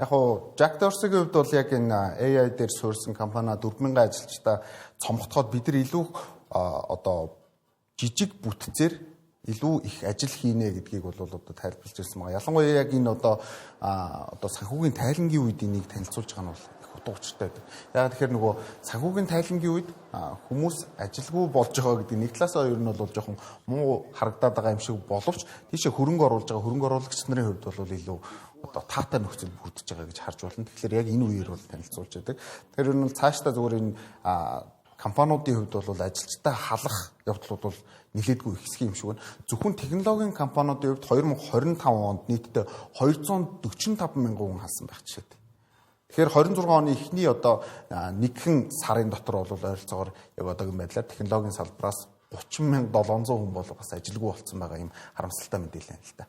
Яг уу Jack Dorsey-гийн хувьд бол яг энэ AI дээр суурьсан компани 4,000 ажилчдаа цомгтгоод бид нар илүү одоо жижиг бүтцээр илүү их ажил хийнэ гэдгийг бол одоо тайлбарлаж ирсэн байгаа. Ялангуяа яг энэ одоо санхүүгийн тайлангийн үед энийг танилцуулж байгаа нь бол утга учиртай байдаг. Яг тэгэхээр нөгөө санхүүгийн тайлангийн үед хүмүүс ажилгүй болж байгаа гэдэг нэг талаасаа ер нь бол жоохон муу харагдаад байгаа юм шиг боловч тийшээ хөрөнгө оруулж байгаа хөрөнгө оруулагч нарын хувьд бол илүү одоо таатай нөхцөл бүрдэж байгаа гэж харж болно. Тэгэхээр яг энэ үеэр бол танилцуулж байдаг. Тэгэхээр ер нь цаашдаа зүгээр энэ компаниудын хувьд бол ажилчдаа халах явдлууд бол нэлээдгүй ихсэх юм шиг байна. Зөвхөн технологийн компаниудын хувьд 2025 онд нийтдээ 245 мянган хүн халсан байх жишээтэй. Тэгэхээр 26 оны эхний одоо нэгэн сарын дотор бол ойролцоогоор яг одоогийн байдлаар технологийн салбараас 30,700 хүн бол бас ажилгүй болсон байгаа юм харамсалтай мэдээлэл байна л да.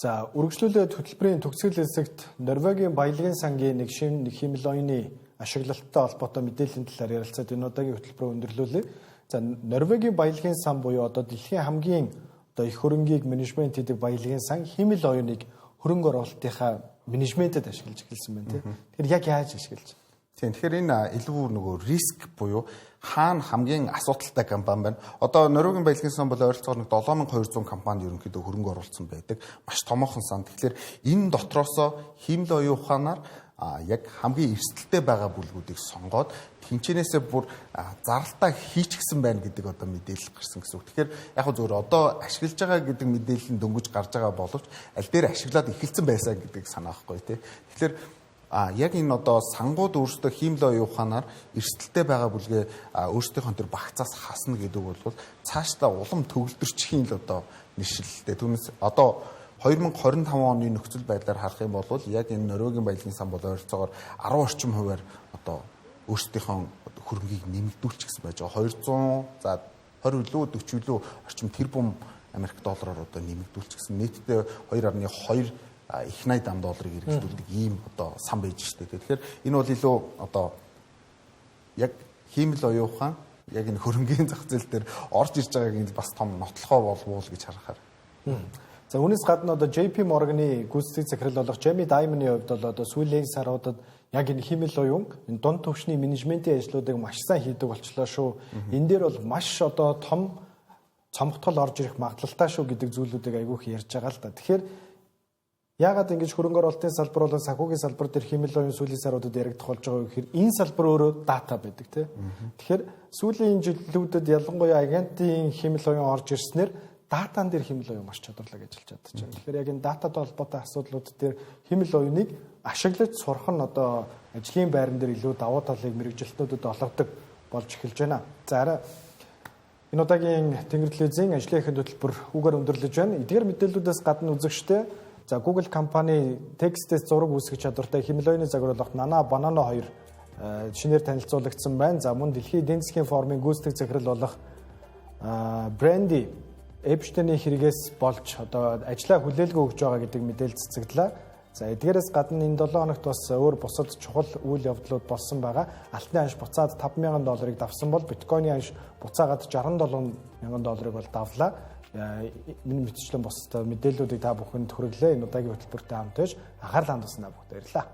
За үргэлжлүүлээд хөтөлбөрийн төгсгөл хэсэгт Норвегийн баялагын сангийн нэг хиймэл оюуны ашиглалттай холбоотой мэдээллийн талаар ярилцаад энэ удаагийн хөтөлбөрөөр өндөрлүүлээ. За Норвегийн баялагын сан буюу одоо дэлхийн хамгийн одоо их хөрөнгийг менежмент хийдэг баялагын сан хиймэл оюуныг хөрөнгө оруулалтынхаа менежментэд ашиглаж эхэлсэн байна тийм. Тэгэхээр яг яаж ашиглаж? Тийм. Тэгэхээр энэ илүү нөгөө риск буюу хаана хамгийн асуудалтай компани байна. Одоо Норвегийн баялагын сан бол ойролцоогоор 7200 компанид ерөнхийдөө хөрөнгө оруулсан байдаг. Маш томоохон сан. Тэгэхээр энэ дотроосоо хиймэл оюун ухаанаар яг хамгийн эрсдэлтэй байгаа бүлгүүдийг сонгоод тэнцэнээсээ бүр зарлалтаа хийчихсэн байна гэдэг одоо мэдээлэл гарсан гэсэн үг. Тэгэхээр яг хөө зөвөр одоо ашиглаж байгаа гэдэг мэдээлэл нь дөнгөж гарч байгаа боловч аль дээр ашиглаад эхэлсэн байсан гэдгийг санаахгүй тий. Тэгэхээр яг энэ одоо сангууд өөрсдөө хиймэл оюун ухаанаар эрсдэлтэй байгаа бүлгээ өөрсдийнхөө төр багцаас хасна гэдэг бол цаашдаа улам төгөлдрчихийн л одоо нэршилтэй. Түүнээс одоо 2025 оны нөхцөл байдлаар харах юм бол яг энэ Норвегийн баялагын сан бол ойролцоогоор 10 орчим хувиар одоо өөрсдийнхөө хөрөнгийг нэмэгдүүлчихсэн байж байгаа. 200 за 20 илүү 40 илүү орчим тэрбум Америк доллараар одоо нэмэгдүүлчихсэн. Нийтдээ 2.2 их 80 ам долларыг эргэлдүүлдэг ийм одоо сан байж штэ. Тэгэхээр энэ бол илүү одоо яг хиймэл оюун ухаан яг энэ хөрөнгийн зах зээл дээр орж ирж байгааг нь бас том нотлохоо болов уу гэж харахаар. За үүнээс гадна одоо JP Morgan-ы гүйцэтгэх захирал болох Jamie Dimon-ы хувьд бол одоо сүүлийн саруудад яг энэ хиймэл оюун энэ дунд түвшний менежментийн ажлуудыг маш сайн хийдэг болчлоо шүү. Энэ дээр бол маш одоо том цомгтгол орж ирэх магадлалтай шүү гэдэг зүйлүүдийг айгүйх ярьж байгаа л да. Тэгэхээр Яагаад ингэж хөрөнгө оруулалтын салбар болон санхүүгийн салбар дээр хэмэл оюун сүүлийн саруудад яригдах болж байгаа вэ гэхээр энэ салбар өөрөө дата байдаг тийм. Тэгэхээр сүүлийн жилүүдэд ялангуяа агентийн хэмэл оюун орж ирснээр датан дээр хэмэл оюун маш чадварлаг ажиллаж чадчихна. Тэгэхээр яг энэ дататай холбоотой асуудлууд дээр хэмэл оюуныг ашиглаж сурах нь одоо ажлын байран дээр илүү давуу талыг мэрэгжилтнүүдэд олгодог болж эхэлж байна. За арай энэ удаагийн Тэнгэр телевизийн ажлын эхэн хөтөлбөр үгээр өндөрлөж байна. Эдгээр мэдээллүүдээс гадна үзэгчтэй за Google компани текстээс зураг үүсгэх чадвартай хэмэл оюуны загварлах Nana Banana 2 шинээр танилцуулагдсан байна. За мөн дэлхийн эдийн засгийн форумын гүйцэтгэх захирал болох Брэнди Эпштейний хэрэгээс болж одоо ажлаа хүлээлгөө өгж байгаа гэдэг мэдээлэл цэцэгдлээ. За эдгээрээс гадна энэ 7 хоногт бас өөр бусад чухал үйл явдлууд болсон байгаа. Алтны анш буцаад $5,000 давсан бол биткойны анш буцаагаад $67,000 бол давлаа. Энэ мэтчлэн бусад мэдээллүүдийг та бүхэнд хүргэлээ. Энэ удаагийн хөтөлбөртэй хамт байж анхаарал хандуулснаа бүгд баярлалаа.